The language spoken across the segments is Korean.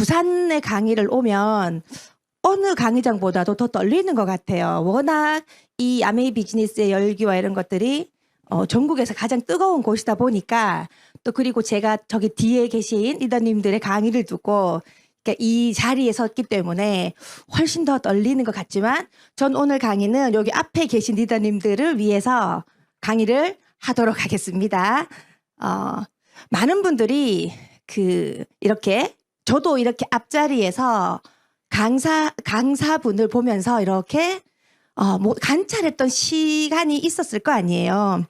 부산에 강의를 오면 어느 강의장보다도 더 떨리는 것 같아요. 워낙 이 아메이 비즈니스의 열기와 이런 것들이 전국에서 가장 뜨거운 곳이다 보니까 또 그리고 제가 저기 뒤에 계신 리더님들의 강의를 듣고 그러니까 이 자리에 섰기 때문에 훨씬 더 떨리는 것 같지만 전 오늘 강의는 여기 앞에 계신 리더님들을 위해서 강의를 하도록 하겠습니다. 많은 분들이 이렇게 저도 이렇게 앞자리에서 강사분을 보면서 이렇게 뭐 관찰했던 시간이 있었을 거 아니에요.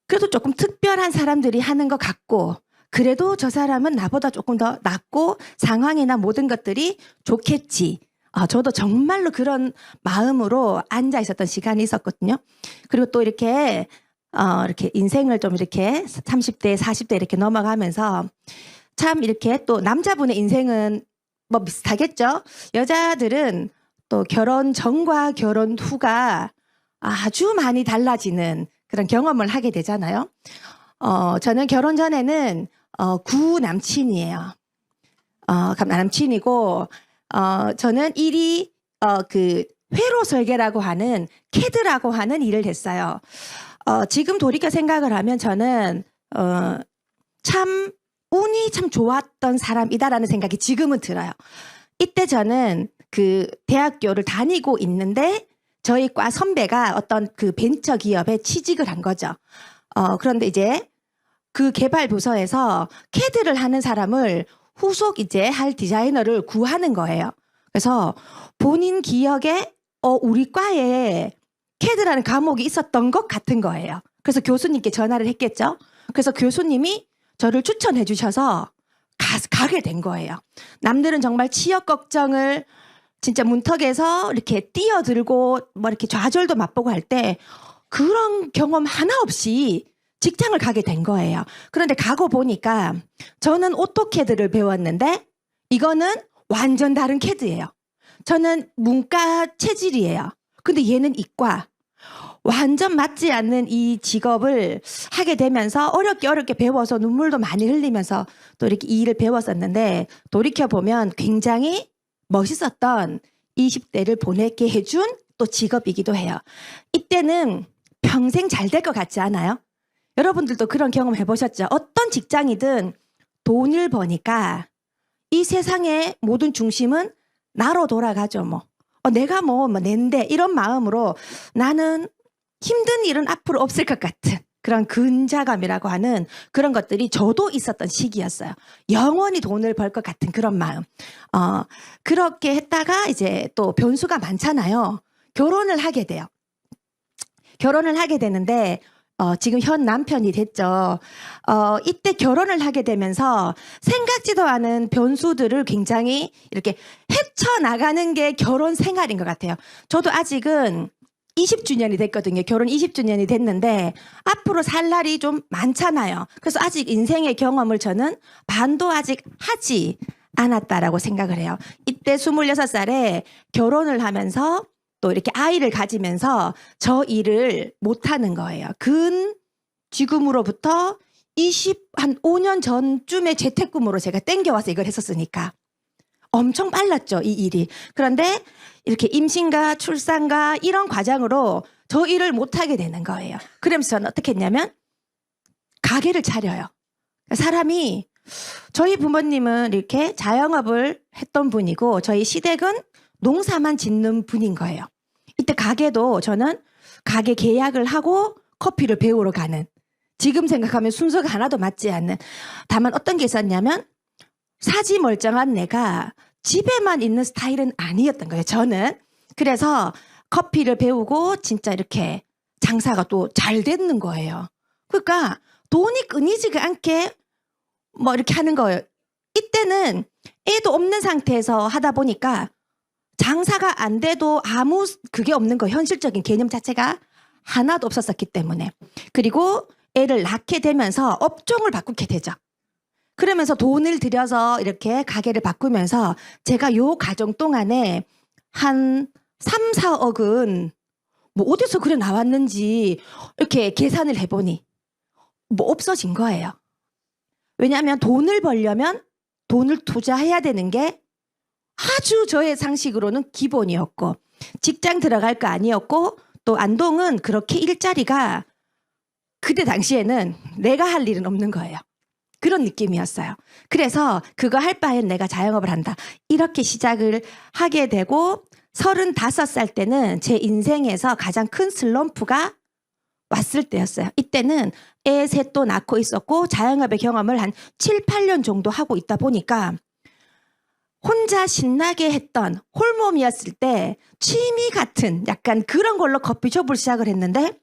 그래도 조금 특별한 사람들이 하는 것 같고 그래도 저 사람은 나보다 조금 더 낫고 상황이나 모든 것들이 좋겠지. 저도 정말로 그런 마음으로 앉아 있었던 시간이 있었거든요. 그리고 또 이렇게 인생을 좀 이렇게 30대, 40대 이렇게 넘어가면서 참 이렇게 또 남자분의 인생은 뭐 비슷하겠죠. 여자들은 또 결혼 전과 결혼 후가 아주 많이 달라지는 그런 경험을 하게 되잖아요. 저는 결혼 전에는 구남친이에요. 남친이고 저는 일이 회로 설계라고 하는 캐드라고 하는 일을 했어요. 지금 돌이켜 생각을 하면 저는 참 운이 참 좋았던 사람이다라는 생각이 지금은 들어요. 이때 저는 대학교를 다니고 있는데 저희 과 선배가 어떤 벤처 기업에 취직을 한 거죠. 그런데 이제 그 개발 부서에서 캐드를 하는 사람을 후속 이제 할 디자이너를 구하는 거예요. 그래서 본인 기억에 우리 과에 캐드라는 과목이 있었던 것 같은 거예요. 그래서 교수님께 전화를 했겠죠. 그래서 교수님이 저를 추천해 주셔서 가게 된 거예요. 남들은 정말 취업 걱정을 진짜 문턱에서 이렇게 뛰어들고 뭐 이렇게 좌절도 맛보고 할 때 그런 경험 하나 없이 직장을 가게 된 거예요. 그런데 가고 보니까 저는 오토캐드를 배웠는데 이거는 완전 다른 캐드예요. 저는 문과 체질이에요. 근데 얘는 이과. 완전 맞지 않는 이 직업을 하게 되면서 어렵게 배워서 눈물도 많이 흘리면서 또 이렇게 이 일을 배웠었는데 돌이켜보면 굉장히 멋있었던 20대를 보내게 해준 또 직업이기도 해요. 이때는 평생 잘 될 것 같지 않아요? 여러분들도 그런 경험 해보셨죠? 어떤 직장이든 돈을 버니까 이 세상의 모든 중심은 나로 돌아가죠. 내가 낸데 이런 마음으로 나는 힘든 일은 앞으로 없을 것 같은 그런 근자감이라고 하는 그런 것들이 저도 있었던 시기였어요. 영원히 돈을 벌 것 같은 그런 마음. 그렇게 했다가 이제 또 변수가 많잖아요. 결혼을 하게 돼요. 결혼을 하게 되는데 지금 현 남편이 됐죠. 이때 결혼을 하게 되면서 생각지도 않은 변수들을 굉장히 이렇게 헤쳐나가는 게 결혼 생활인 것 같아요. 저도 아직은 20주년이 됐거든요. 결혼 20주년이 됐는데 앞으로 살 날이 좀 많잖아요. 그래서 아직 인생의 경험을 저는 반도 아직 하지 않았다라고 생각을 해요. 이때 26살에 결혼을 하면서 또 이렇게 아이를 가지면서 저 일을 못하는 거예요. 지금으로부터 한 5년 전쯤에 재택근무로 제가 땡겨와서 이걸 했었으니까 엄청 빨랐죠, 이 일이. 그런데 이렇게 임신과 출산과 이런 과정으로 저 일을 못하게 되는 거예요. 그러면서 저는 어떻게 했냐면 가게를 차려요. 사람이 저희 부모님은 이렇게 자영업을 했던 분이고 저희 시댁은 농사만 짓는 분인 거예요. 이때 가게도 저는 가게 계약을 하고 커피를 배우러 가는 지금 생각하면 순서가 하나도 맞지 않는 다만 어떤 게 있었냐면 사지 멀쩡한 내가 집에만 있는 스타일은 아니었던 거예요. 저는. 그래서 커피를 배우고 진짜 이렇게 장사가 또 잘 되는 거예요. 그러니까 돈이 끊이지가 않게 이렇게 하는 거예요. 이때는 애도 없는 상태에서 하다 보니까 장사가 안 돼도 아무 그게 없는 거예요. 현실적인 개념 자체가 하나도 없었기 때문에. 그리고 애를 낳게 되면서 업종을 바꾸게 되죠. 그러면서 돈을 들여서 이렇게 가게를 바꾸면서 제가 요 과정 동안에 한 3, 4억은 어디서 그래 나왔는지 이렇게 계산을 해보니 없어진 거예요. 왜냐하면 돈을 벌려면 돈을 투자해야 되는 게 아주 저의 상식으로는 기본이었고, 직장 들어갈 거 아니었고, 또 안동은 그렇게 일자리가 그때 당시에는 내가 할 일은 없는 거예요. 그런 느낌이었어요. 그래서 그거 할 바엔 내가 자영업을 한다. 이렇게 시작을 하게 되고 35살 때는 제 인생에서 가장 큰 슬럼프가 왔을 때였어요. 이때는 애 셋도 낳고 있었고 자영업의 경험을 한 7, 8년 정도 하고 있다 보니까 혼자 신나게 했던 홀몸이었을 때 취미 같은 약간 그런 걸로 커피숍을 시작을 했는데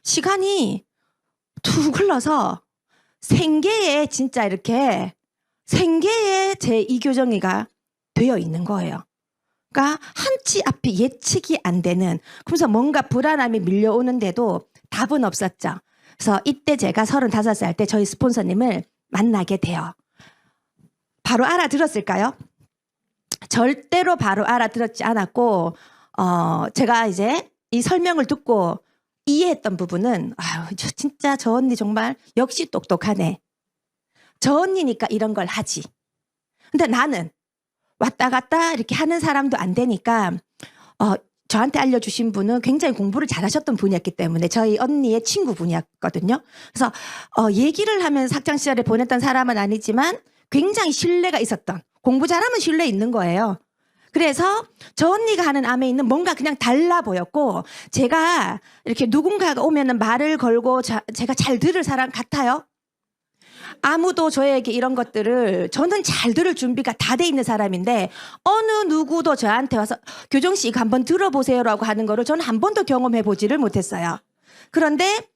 시간이 툭 흘러서 생계에 진짜 이렇게 생계에 제 이교정이가 되어 있는 거예요. 그러니까 한치 앞이 예측이 안 되는, 그래서 뭔가 불안함이 밀려오는데도 답은 없었죠. 그래서 이때 제가 35살 때 저희 스폰서님을 만나게 돼요. 바로 알아들었을까요? 절대로 바로 알아들었지 않았고 제가 이제 이 설명을 듣고 이해했던 부분은 진짜 저 언니 정말 역시 똑똑하네. 저 언니니까 이런 걸 하지. 근데 나는 왔다 갔다 이렇게 하는 사람도 안 되니까 저한테 알려주신 분은 굉장히 공부를 잘하셨던 분이었기 때문에 저희 언니의 친구분이었거든요. 그래서 얘기를 하면서 학창시절에 보냈던 사람은 아니지만 굉장히 신뢰가 있었던, 공부 잘하면 신뢰 있는 거예요. 그래서 저 언니가 하는 암에 있는 뭔가 그냥 달라 보였고, 제가 이렇게 누군가가 오면은 말을 걸고 제가 잘 들을 사람 같아요. 아무도 저에게 이런 것들을, 저는 잘 들을 준비가 다 돼 있는 사람인데 어느 누구도 저한테 와서 교정 씨 이거 한번 들어보세요라고 하는 거를 저는 한 번도 경험해 보지를 못했어요. 그런데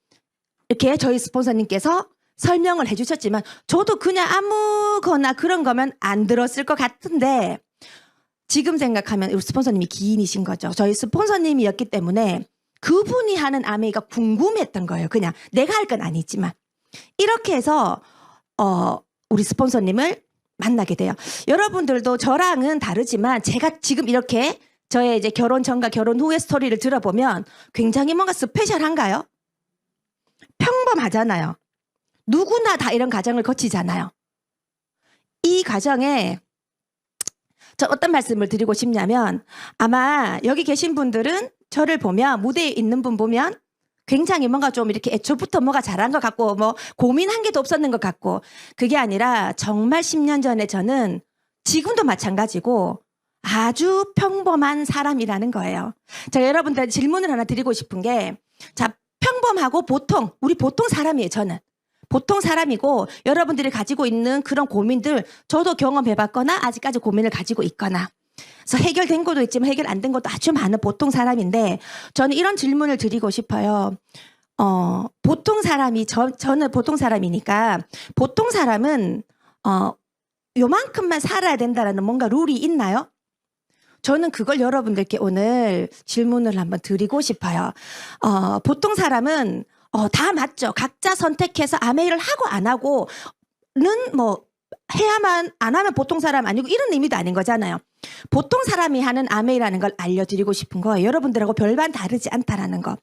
이렇게 저희 스폰서님께서 설명을 해주셨지만 저도 그냥 아무거나 그런 거면 안 들었을 것 같은데 지금 생각하면 우리 스폰서님이 기인이신 거죠. 저희 스폰서님이었기 때문에 그분이 하는 아메이가 궁금했던 거예요. 그냥 내가 할 건 아니지만. 이렇게 해서 우리 스폰서님을 만나게 돼요. 여러분들도 저랑은 다르지만 제가 지금 이렇게 저의 이제 결혼 전과 결혼 후의 스토리를 들어보면 굉장히 뭔가 스페셜한가요? 평범하잖아요. 누구나 다 이런 과정을 거치잖아요. 이 과정에 저 어떤 말씀을 드리고 싶냐면 아마 여기 계신 분들은 저를 보면 무대에 있는 분 보면 굉장히 뭔가 좀 이렇게 애초부터 뭐가 잘한 것 같고 뭐 고민한 게도 없었는 것 같고 그게 아니라 정말 10년 전에 저는 지금도 마찬가지고 아주 평범한 사람이라는 거예요. 제가 여러분들한테 질문을 하나 드리고 싶은 게 자, 평범하고 보통 우리 보통 사람이에요. 저는 보통 사람이고 여러분들이 가지고 있는 그런 고민들 저도 경험해봤거나 아직까지 고민을 가지고 있거나 그래서 해결된 것도 있지만 해결 안 된 것도 아주 많은 보통 사람인데 저는 이런 질문을 드리고 싶어요. 보통 사람이 저는 보통 사람이니까 보통 사람은 요만큼만 살아야 된다라는 뭔가 룰이 있나요? 저는 그걸 여러분들께 오늘 질문을 한번 드리고 싶어요. 보통 사람은 다 맞죠. 각자 선택해서 아메이를 하고 안 하고는 뭐 해야만 안 하면 보통 사람 아니고 이런 의미도 아닌 거잖아요. 보통 사람이 하는 아메이라는 걸 알려드리고 싶은 거예요. 여러분들하고 별반 다르지 않다라는 거.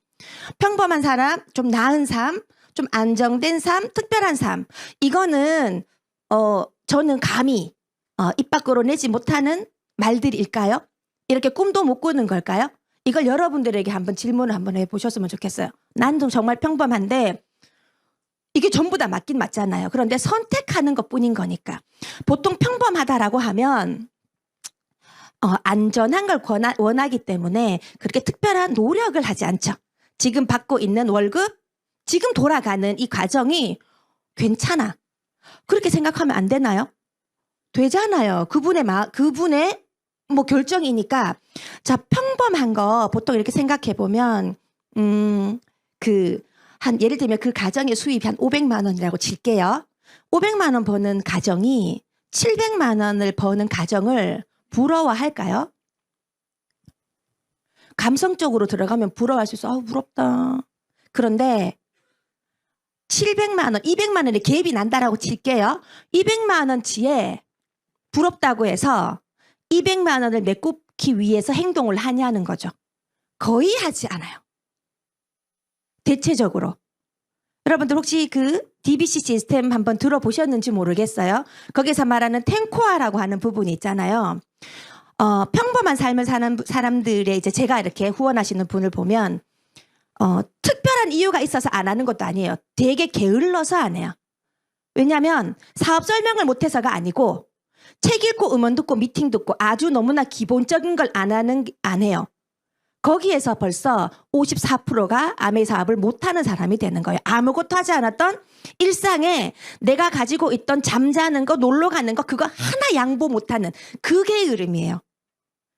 평범한 사람, 좀 나은 삶, 좀 안정된 삶, 특별한 삶. 이거는 저는 감히 입 밖으로 내지 못하는 말들일까요? 이렇게 꿈도 못 꾸는 걸까요? 이걸 여러분들에게 한번 질문을 한번 해보셨으면 좋겠어요. 난 정말 평범한데 이게 전부 다 맞긴 맞잖아요. 그런데 선택하는 것뿐인 거니까. 보통 평범하다라고 하면 안전한 걸 원하기 때문에 그렇게 특별한 노력을 하지 않죠. 지금 받고 있는 월급, 지금 돌아가는 이 과정이 괜찮아. 그렇게 생각하면 안 되나요? 되잖아요. 그분의 뭐 결정이니까. 자, 평범한 거 보통 이렇게 생각해 보면 예를 들면 그 가정의 수입이 한 500만 원이라고 칠게요. 500만 원 버는 가정이 700만 원을 버는 가정을 부러워할까요? 감성적으로 들어가면 부러워할 수 있어. 부럽다. 그런데 700만 원, 200만 원의 갭이 난다라고 칠게요. 200만 원치에 부럽다고 해서 200만 원을 메꾸기 위해서 행동을 하냐는 거죠. 거의 하지 않아요. 대체적으로. 여러분들 혹시 그 DBC 시스템 한번 들어보셨는지 모르겠어요. 거기서 말하는 탱코아라고 하는 부분이 있잖아요. 평범한 삶을 사는 사람들의 이제 제가 이렇게 후원하시는 분을 보면 특별한 이유가 있어서 안 하는 것도 아니에요. 되게 게을러서 안 해요. 왜냐하면 사업 설명을 못해서가 아니고 책 읽고 음원 듣고 미팅 듣고 아주 너무나 기본적인 걸 안 해요. 거기에서 벌써 54%가 아메이 사업을 못하는 사람이 되는 거예요. 아무것도 하지 않았던 일상에 내가 가지고 있던 잠자는 거, 놀러 가는 거 그거 하나 양보 못하는 그게 흐름이에요.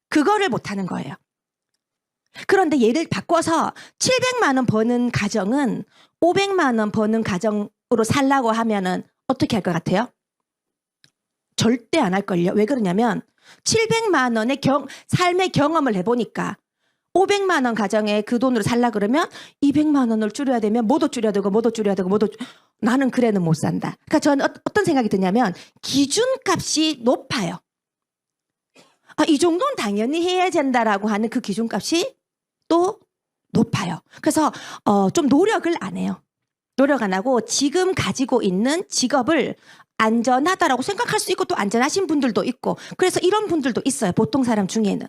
그거를 못하는 거예요. 그런데 예를 바꿔서 700만 원 버는 가정은 500만 원 버는 가정으로 살라고 하면은 어떻게 할 것 같아요? 절대 안 할걸요. 왜 그러냐면 700만 원의 삶의 경험을 해보니까 500만 원 가정에 그 돈으로 살라 그러면 200만 원을 줄여야 되면 뭐도 줄여야 되고 나는 그래는 못 산다. 그러니까 저는 어떤 생각이 드냐면 기준값이 높아요. 이 정도는 당연히 해야 된다라고 하는 그 기준값이 또 높아요. 그래서 좀 노력을 안 해요. 노력 안 하고 지금 가지고 있는 직업을 안전하다라고 생각할 수 있고 또 안전하신 분들도 있고 그래서 이런 분들도 있어요. 보통 사람 중에는.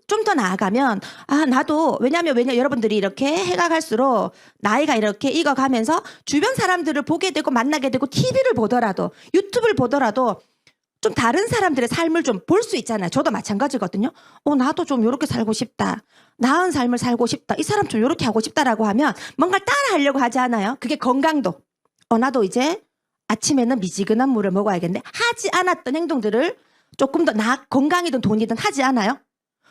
좀 더 나아가면 나도 왜냐면 여러분들이 이렇게 해가 갈수록 나이가 이렇게 익어가면서 주변 사람들을 보게 되고 만나게 되고 TV를 보더라도 유튜브를 보더라도 좀 다른 사람들의 삶을 좀 볼 수 있잖아요. 저도 마찬가지거든요. 나도 좀 이렇게 살고 싶다. 나은 삶을 살고 싶다. 이 사람 좀 이렇게 하고 싶다라고 하면 뭔가 따라 하려고 하지 않아요. 그게 건강도. 나도 이제 아침에는 미지근한 물을 먹어야겠네. 하지 않았던 행동들을 조금 더 건강이든 돈이든 하지 않아요.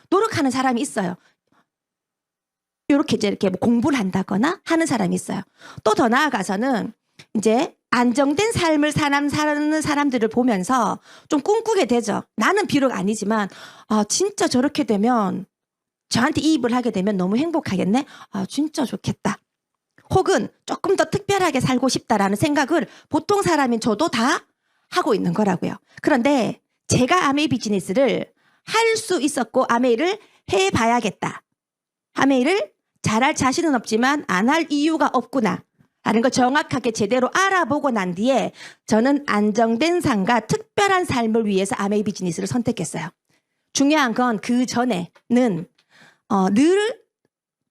노력하는 사람이 있어요. 이렇게 뭐 공부를 한다거나 하는 사람이 있어요. 또 더 나아가서는 이제 안정된 삶을 사는 사람들을 보면서 좀 꿈꾸게 되죠. 나는 비록 아니지만 진짜 저렇게 되면 저한테 이입을 하게 되면 너무 행복하겠네. 진짜 좋겠다. 혹은 조금 더 특별하게 살고 싶다라는 생각을 보통 사람인 저도 다 하고 있는 거라고요. 그런데 제가 아메이 비즈니스를 할 수 있었고 아메이를 해봐야겠다. 아메이를 잘할 자신은 없지만 안 할 이유가 없구나. 라는 걸 정확하게 제대로 알아보고 난 뒤에 저는 안정된 삶과 특별한 삶을 위해서 아메이 비즈니스를 선택했어요. 중요한 건 그 전에는 늘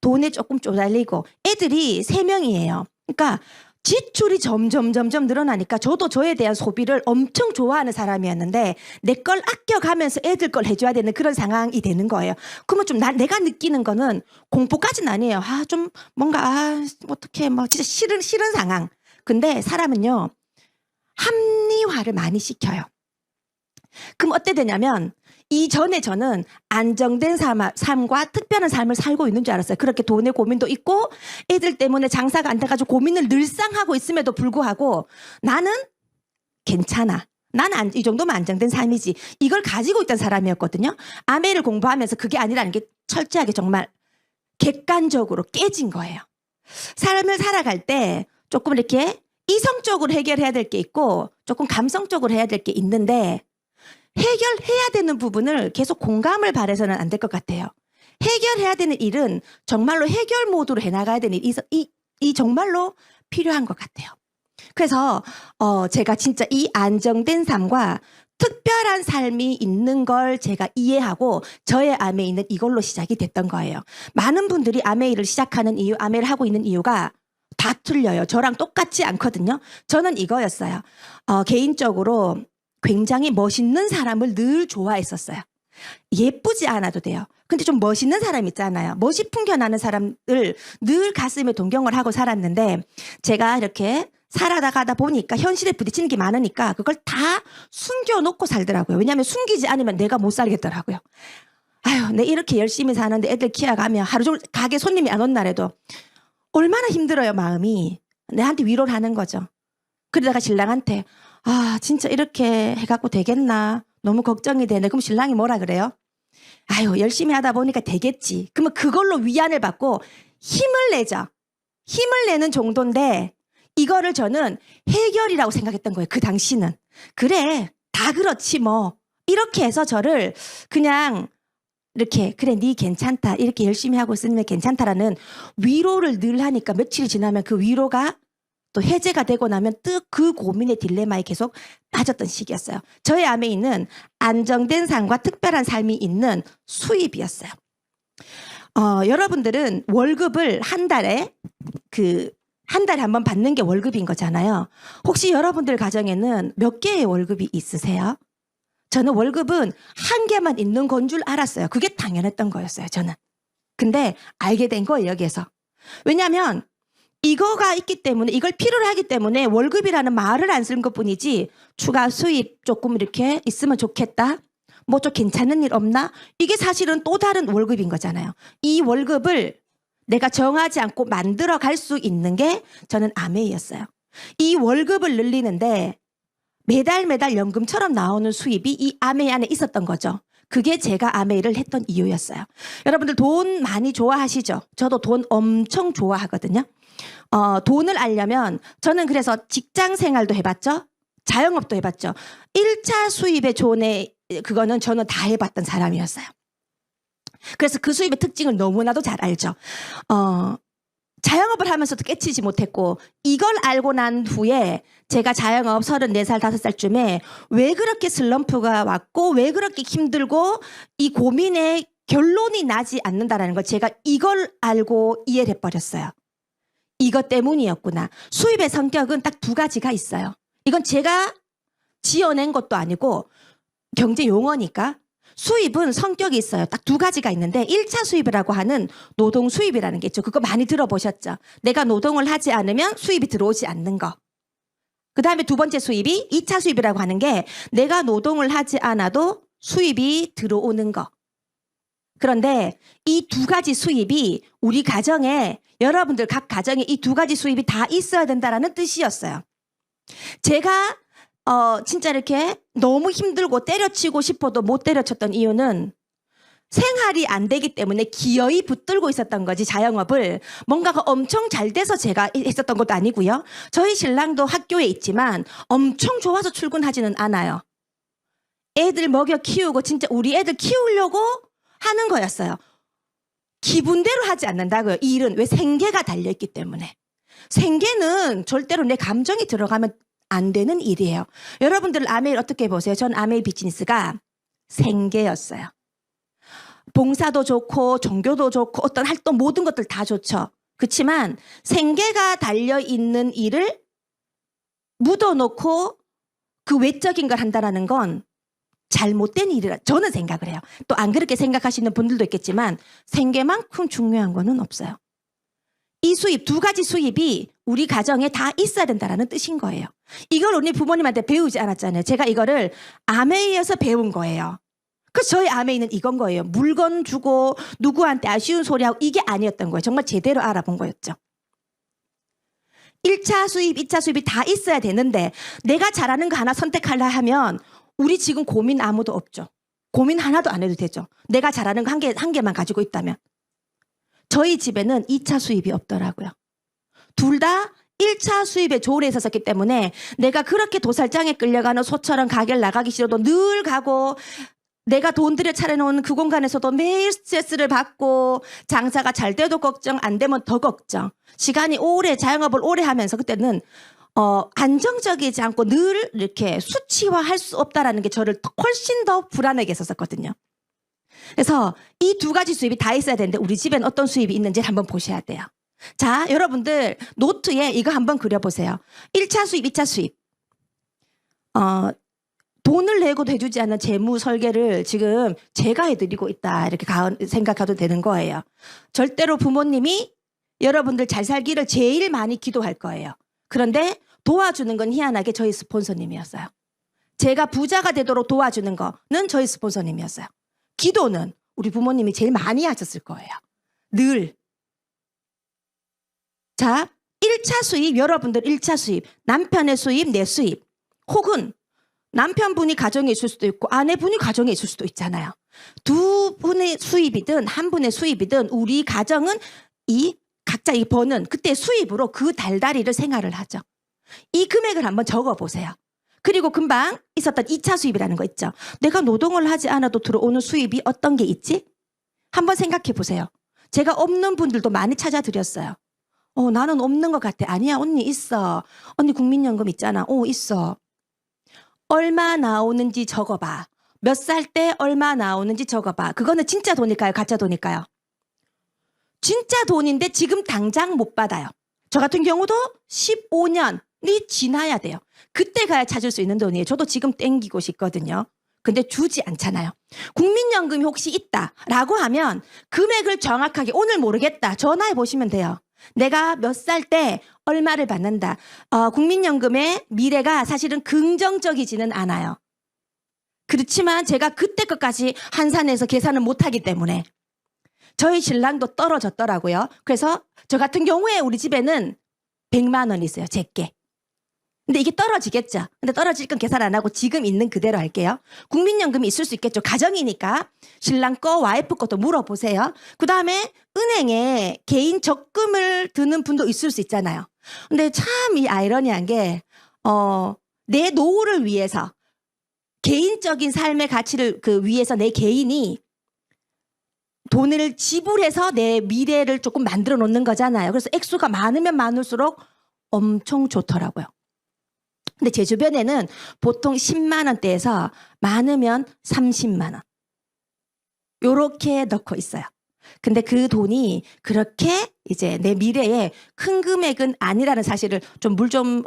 돈에 조금 쪼달리고 애들이 3명이에요. 그러니까 지출이 점점 늘어나니까 저도 저에 대한 소비를 엄청 좋아하는 사람이었는데 내 걸 아껴가면서 애들 걸 해줘야 되는 그런 상황이 되는 거예요. 그러면 좀 내가 느끼는 거는 공포까지는 아니에요. 좀 뭔가 어떻게 뭐 진짜 싫은 상황. 근데 사람은요 합리화를 많이 시켜요. 그럼 어때 되냐면 이전에 저는 안정된 삶과 특별한 삶을 살고 있는 줄 알았어요. 그렇게 돈의 고민도 있고 애들 때문에 장사가 안 돼가지고 고민을 늘상 하고 있음에도 불구하고 나는 괜찮아. 나는 이 정도면 안정된 삶이지. 이걸 가지고 있던 사람이었거든요. 아메이를 공부하면서 그게 아니라는 게 철저하게 정말 객관적으로 깨진 거예요. 삶을 살아갈 때 조금 이렇게 이성적으로 해결해야 될 게 있고 조금 감성적으로 해야 될 게 있는데 해결해야 되는 부분을 계속 공감을 바라서는 안 될 것 같아요. 해결해야 되는 일은 정말로 해결 모드로 해나가야 되는 이 정말로 필요한 것 같아요. 그래서 제가 진짜 이 안정된 삶과 특별한 삶이 있는 걸 제가 이해하고 저의 아메이는 이걸로 시작이 됐던 거예요. 많은 분들이 아메이를 시작하는 이유, 아메이를 하고 있는 이유가 다 틀려요. 저랑 똑같지 않거든요. 저는 이거였어요. 개인적으로 굉장히 멋있는 사람을 늘 좋아했었어요. 예쁘지 않아도 돼요. 근데 좀 멋있는 사람 있잖아요. 멋이 풍겨나는 사람을 늘 가슴에 동경을 하고 살았는데 제가 이렇게 살아가다 보니까 현실에 부딪히는 게 많으니까 그걸 다 숨겨놓고 살더라고요. 왜냐하면 숨기지 않으면 내가 못 살겠더라고요. 내 이렇게 열심히 사는데 애들 키워가면 하루 종일 가게 손님이 안 온 날에도 얼마나 힘들어요, 마음이. 내한테 위로를 하는 거죠. 그러다가 신랑한테 진짜 이렇게 해갖고 되겠나? 너무 걱정이 되네. 그럼 신랑이 뭐라 그래요? 열심히 하다 보니까 되겠지. 그러면 그걸로 위안을 받고 힘을 내죠. 힘을 내는 정도인데 이거를 저는 해결이라고 생각했던 거예요. 그 당시는. 그래, 다 그렇지 뭐. 이렇게 해서 저를 그냥 이렇게 그래 네 괜찮다 이렇게 열심히 하고 있으면 괜찮다라는 위로를 늘 하니까 며칠이 지나면 그 위로가 또 해제가 되고 나면 또 그 고민의 딜레마에 계속 빠졌던 시기였어요. 저의 아메이는 안정된 삶과 특별한 삶이 있는 수입이었어요. 여러분들은 월급을 한 달에 한 번 받는 게 월급인 거잖아요. 혹시 여러분들 가정에는 몇 개의 월급이 있으세요? 저는 월급은 한 개만 있는 건 줄 알았어요. 그게 당연했던 거였어요, 저는. 근데 알게 된 거예요, 여기에서. 왜냐하면 이거가 있기 때문에, 이걸 필요로 하기 때문에 월급이라는 말을 안 쓰는 것뿐이지 추가 수입 조금 이렇게 있으면 좋겠다. 뭐 좀 괜찮은 일 없나? 이게 사실은 또 다른 월급인 거잖아요. 이 월급을 내가 정하지 않고 만들어 갈 수 있는 게 저는 아메이였어요. 이 월급을 늘리는데 매달 연금처럼 나오는 수입이 이 아메이 안에 있었던 거죠. 그게 제가 아메이를 했던 이유였어요. 여러분들 돈 많이 좋아하시죠? 저도 돈 엄청 좋아하거든요. 돈을 알려면 저는 그래서 직장 생활도 해봤죠. 자영업도 해봤죠. 1차 수입의 존에 그거는 저는 다 해봤던 사람이었어요. 그래서 그 수입의 특징을 너무나도 잘 알죠. 자영업을 하면서도 깨치지 못했고 이걸 알고 난 후에 제가 자영업 34살, 5살쯤에 왜 그렇게 슬럼프가 왔고 왜 그렇게 힘들고 이 고민에 결론이 나지 않는다라는 걸 제가 이걸 알고 이해를 해버렸어요. 이것 때문이었구나. 수입의 성격은 딱 두 가지가 있어요. 이건 제가 지어낸 것도 아니고 경제 용어니까 수입은 성격이 있어요. 딱 두 가지가 있는데 1차 수입이라고 하는 노동 수입이라는 게 있죠. 그거 많이 들어보셨죠? 내가 노동을 하지 않으면 수입이 들어오지 않는 거. 그 다음에 두 번째 수입이 2차 수입이라고 하는 게 내가 노동을 하지 않아도 수입이 들어오는 거. 그런데 이 두 가지 수입이 우리 가정에 여러분들 각 가정에 이 두 가지 수입이 다 있어야 된다라는 뜻이었어요. 제가 진짜 이렇게 너무 힘들고 때려치고 싶어도 못 때려쳤던 이유는 생활이 안 되기 때문에 기어이 붙들고 있었던 거지. 자영업을 뭔가가 엄청 잘 돼서 제가 했었던 것도 아니고요. 저희 신랑도 학교에 있지만 엄청 좋아서 출근하지는 않아요. 애들 먹여 키우고 진짜 우리 애들 키우려고 하는 거였어요. 기분대로 하지 않는다고요. 이 일은 왜 생계가 달려있기 때문에. 생계는 절대로 내 감정이 들어가면 안 되는 일이에요. 여러분들 아메이 어떻게 보세요? 전 아메이 비즈니스가 생계였어요. 봉사도 좋고 종교도 좋고 어떤 활동 모든 것들 다 좋죠. 그렇지만 생계가 달려있는 일을 묻어놓고 그 외적인 걸 한다는 건 잘못된 일이라 저는 생각을 해요. 또 안 그렇게 생각하시는 분들도 있겠지만 생계만큼 중요한 거는 없어요. 이 수입, 두 가지 수입이 우리 가정에 다 있어야 된다는 뜻인 거예요. 이걸 우리 부모님한테 배우지 않았잖아요. 제가 이거를 아메이에서 배운 거예요. 그래서 저희 아메이는 이건 거예요. 물건 주고 누구한테 아쉬운 소리하고 이게 아니었던 거예요. 정말 제대로 알아본 거였죠. 1차 수입, 2차 수입이 다 있어야 되는데 내가 잘하는 거 하나 선택하려 하면 우리 지금 고민 아무도 없죠. 고민 하나도 안 해도 되죠. 내가 잘하는 거 한 개만 가지고 있다면. 저희 집에는 2차 수입이 없더라고요. 둘 다 1차 수입에 조울에 있었기 때문에 내가 그렇게 도살장에 끌려가는 소처럼 가게를 나가기 싫어도 늘 가고 내가 돈 들여 차려놓은 그 공간에서도 매일 스트레스를 받고 장사가 잘 돼도 걱정 안 되면 더 걱정. 시간이 오래 자영업을 오래 하면서 그때는 안정적이지 않고 늘 이렇게 수치화할 수 없다라는 게 저를 훨씬 더 불안하게 했었거든요. 그래서 이 두 가지 수입이 다 있어야 되는데 우리 집엔 어떤 수입이 있는지 한번 보셔야 돼요. 자, 여러분들 노트에 이거 한번 그려보세요. 1차 수입, 2차 수입. 돈을 내고도 해주지 않는 재무 설계를 지금 제가 해드리고 있다 이렇게 생각해도 되는 거예요. 절대로 부모님이 여러분들 잘 살기를 제일 많이 기도할 거예요. 그런데 도와주는 건 희한하게 저희 스폰서님이었어요. 제가 부자가 되도록 도와주는 거는 저희 스폰서님이었어요. 기도는 우리 부모님이 제일 많이 하셨을 거예요. 늘. 자, 1차 수입, 여러분들 1차 수입, 남편의 수입, 내 수입, 혹은 남편분이 가정에 있을 수도 있고 아내분이 가정에 있을 수도 있잖아요. 두 분의 수입이든 한 분의 수입이든 우리 가정은 각자 이 버는 그때 수입으로 그 달달이를 생활을 하죠. 이 금액을 한번 적어보세요. 그리고 금방 있었던 2차 수입이라는 거 있죠. 내가 노동을 하지 않아도 들어오는 수입이 어떤 게 있지? 한번 생각해 보세요. 제가 없는 분들도 많이 찾아드렸어요. 나는 없는 것 같아. 아니야, 언니 있어. 언니 국민연금 있잖아. 있어. 얼마 나오는지 적어봐. 몇 살 때 얼마 나오는지 적어봐. 그거는 진짜 돈일까요? 가짜 돈일까요? 진짜 돈인데 지금 당장 못 받아요. 저 같은 경우도 15년이 지나야 돼요. 그때 가야 찾을 수 있는 돈이에요. 저도 지금 땡기고 싶거든요. 근데 주지 않잖아요. 국민연금이 혹시 있다라고 하면 금액을 정확하게 오늘 모르겠다. 전화해 보시면 돼요. 내가 몇 살 때 얼마를 받는다. 국민연금의 미래가 사실은 긍정적이지는 않아요. 그렇지만 제가 그때 것까지 한산해서 계산을 못하기 때문에 저희 신랑도 떨어졌더라고요. 그래서 저 같은 경우에 우리 집에는 100만 원 있어요. 제게. 근데 이게 떨어지겠죠. 근데 떨어질 건 계산 안 하고 지금 있는 그대로 할게요. 국민연금이 있을 수 있겠죠. 가정이니까 신랑 거, 와이프 것도 물어보세요. 그다음에 은행에 개인 적금을 드는 분도 있을 수 있잖아요. 근데 참 이 아이러니한 게 내 노후를 위해서 개인적인 삶의 가치를 위해서 내 개인이 돈을 지불해서 내 미래를 조금 만들어 놓는 거잖아요. 그래서 액수가 많으면 많을수록 엄청 좋더라고요. 근데 제 주변에는 보통 10만 원대에서 많으면 30만 원. 요렇게 넣고 있어요. 근데 그 돈이 그렇게 이제 내 미래에 큰 금액은 아니라는 사실을 찬물 좀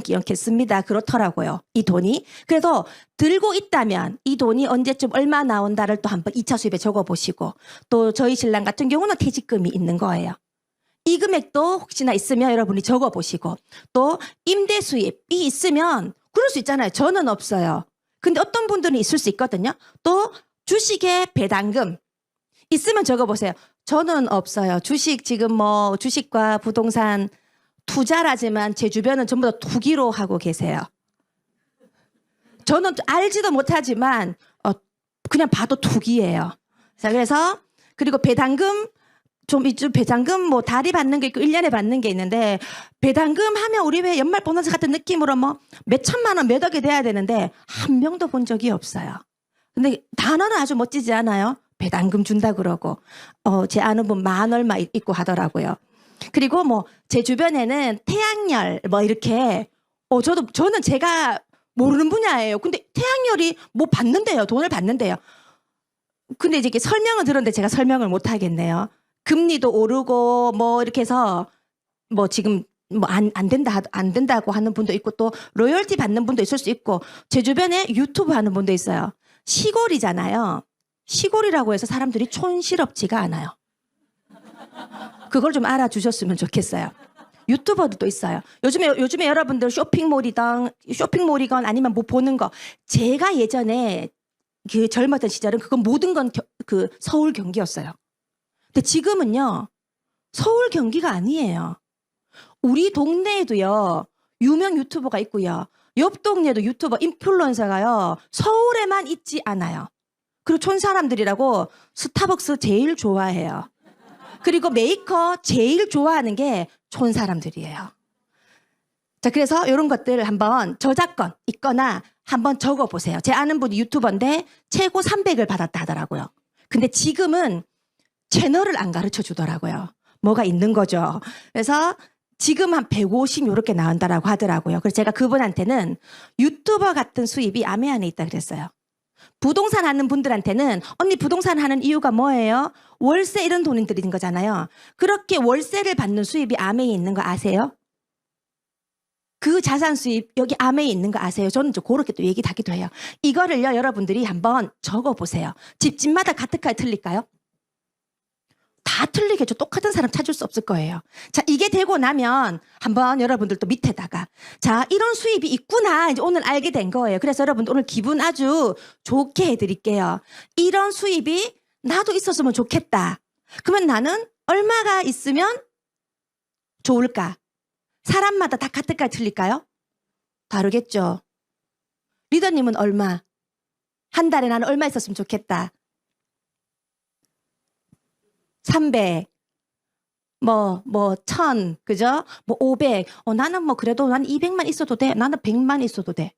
끼얹겠습니다. 그렇더라고요. 이 돈이. 그래서 들고 있다면 이 돈이 언제쯤 얼마 나온다를 또 한번 2차 수입에 적어보시고 또 저희 신랑 같은 경우는 퇴직금이 있는 거예요. 이 금액도 혹시나 있으면 여러분이 적어보시고 또 임대 수입이 있으면 그럴 수 있잖아요. 저는 없어요. 근데 어떤 분들은 있을 수 있거든요. 또 주식의 배당금 있으면 적어보세요. 저는 없어요. 주식 지금 주식과 부동산 투자라지만 제 주변은 전부 다 투기로 하고 계세요. 저는 알지도 못하지만 그냥 봐도 투기예요. 자, 그래서 그리고 배당금 배당금 달이 받는 게 있고 1년에 받는 게 있는데 배당금 하면 우리 왜 연말 보너스 같은 느낌으로 몇 천만 원, 몇 억이 돼야 되는데 한 명도 본 적이 없어요. 근데 단어는 아주 멋지지 않아요? 배당금 준다 그러고 제 아는 분 만 얼마 있고 하더라고요. 그리고 제 주변에는 태양열 이렇게 저는 제가 모르는 분야예요. 근데 태양열이 받는데요. 돈을 받는데요. 근데 이제 설명을 들었는데 제가 설명을 못 하겠네요. 금리도 오르고 이렇게 해서 지금 안 된다고 하는 분도 있고 또 로열티 받는 분도 있을 수 있고 제 주변에 유튜브 하는 분도 있어요. 시골이잖아요. 시골이라고 해서 사람들이 촌스럽지가 않아요. 그걸 좀 알아주셨으면 좋겠어요. 유튜버들도 있어요. 요즘에 여러분들 쇼핑몰이건 아니면 보는 거 제가 예전에 그 젊었던 시절은 그건 모든 건 서울 경기였어요. 근데 지금은요 서울 경기가 아니에요. 우리 동네에도요 유명 유튜버가 있고요. 옆 동네도 유튜버 인플루언서가요 서울에만 있지 않아요. 그리고 촌 사람들이라고 스타벅스 제일 좋아해요. 그리고 메이커 제일 좋아하는 게 촌 사람들이에요. 자, 그래서 이런 것들 한번 저작권 있거나 한번 적어보세요. 제 아는 분이 유튜버인데 최고 300을 받았다 하더라고요. 근데 지금은 채널을 안 가르쳐 주더라고요. 뭐가 있는 거죠. 그래서 지금 한 150 이렇게 나온다라고 하더라고요. 그래서 제가 그분한테는 유튜버 같은 수입이 암에 안에 있다 그랬어요. 부동산 하는 분들한테는 언니 부동산 하는 이유가 뭐예요? 월세 이런 돈이 들이는 거잖아요. 그렇게 월세를 받는 수입이 암에 있는 거 아세요? 그 자산 수입 여기 암에 있는 거 아세요? 저는 그렇게 또 얘기하기도 해요. 이거를요 여러분들이 한번 적어보세요. 집집마다 가득하게 틀릴까요? 다 틀리겠죠. 똑같은 사람 찾을 수 없을 거예요. 자, 이게 되고 나면 한번 여러분들도 밑에다가 자, 이런 수입이 있구나. 이제 오늘 알게 된 거예요. 그래서 여러분들 오늘 기분 아주 좋게 해드릴게요. 이런 수입이 나도 있었으면 좋겠다. 그러면 나는 얼마가 있으면 좋을까? 사람마다 다 가득하게 틀릴까요? 다르겠죠. 리더님은 얼마? 한 달에 나는 얼마 있었으면 좋겠다. 300, 1000, 그죠? 500. 나는 그래도 난 200만 있어도 돼. 나는 100만 있어도 돼.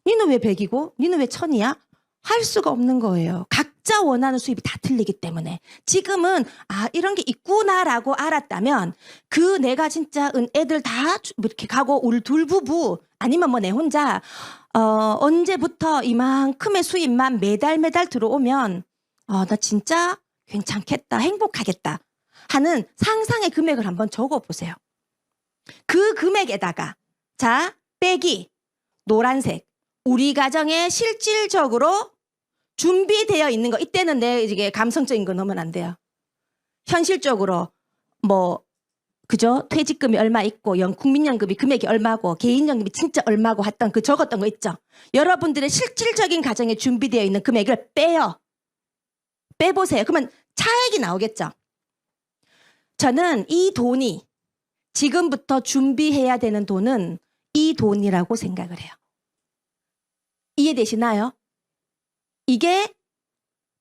니는 왜 100이고? 니는 왜 1000이야? 할 수가 없는 거예요. 각자 원하는 수입이 다 틀리기 때문에 지금은 이런 게 있구나라고 알았다면 그 내가 진짜 애들 다 이렇게 가고 우리 둘 부부 아니면 뭐 내 혼자 언제부터 이만큼의 수입만 매달 들어오면 나 진짜 괜찮겠다, 행복하겠다 하는 상상의 금액을 한번 적어보세요. 그 금액에다가 자 빼기 노란색 우리 가정에 실질적으로 준비되어 있는 거. 이때는 이게 감성적인 거 넣으면 안 돼요. 현실적으로 뭐 그죠? 퇴직금이 얼마 있고 국민연금이 금액이 얼마고 개인연금이 진짜 얼마고 했던 그 적었던 거 있죠. 여러분들의 실질적인 가정에 준비되어 있는 금액을 빼보세요. 그러면 차액이 나오겠죠. 저는 이 돈이 지금부터 준비해야 되는 돈은 이 돈이라고 생각을 해요. 이해되시나요? 이게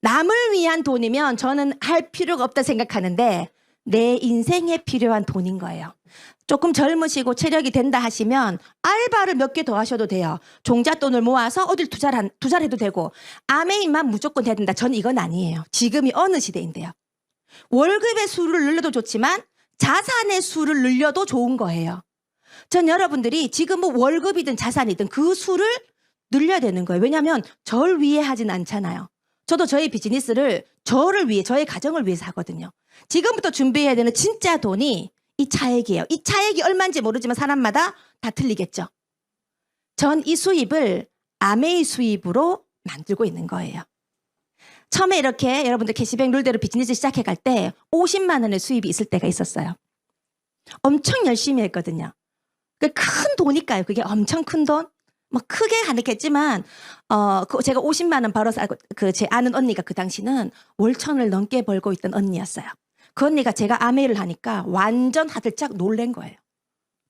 남을 위한 돈이면 저는 할 필요가 없다 생각하는데 내 인생에 필요한 돈인 거예요. 조금 젊으시고 체력이 된다 하시면 알바를 몇 개 더 하셔도 돼요. 종잣돈을 모아서 어딜 투자를 해도 되고 아메이만 무조건 해야 된다. 저는 이건 아니에요. 지금이 어느 시대인데요. 월급의 수를 늘려도 좋지만 자산의 수를 늘려도 좋은 거예요. 전 여러분들이 지금 뭐 월급이든 자산이든 그 수를 늘려야 되는 거예요. 왜냐하면 저를 위해 하진 않잖아요. 저도 저의 비즈니스를 저를 위해, 저의 가정을 위해서 하거든요. 지금부터 준비해야 되는 진짜 돈이 이 차액이에요. 이 차액이 얼마인지 모르지만 사람마다 다 틀리겠죠. 전 이 수입을 아메이 수입으로 만들고 있는 거예요. 처음에 이렇게 여러분들 캐시백 룰대로 비즈니스 시작해 갈 때 50만 원의 수입이 있을 때가 있었어요. 엄청 열심히 했거든요. 큰 돈이니까요. 그게 엄청 큰 돈. 뭐 크게 하겠지만 제가 50만 원 벌어서 제 아는 언니가 그 당시는 월 1,000을 넘게 벌고 있던 언니였어요. 그 언니가 제가 아메이를 하니까 완전 화들짝 놀란 거예요.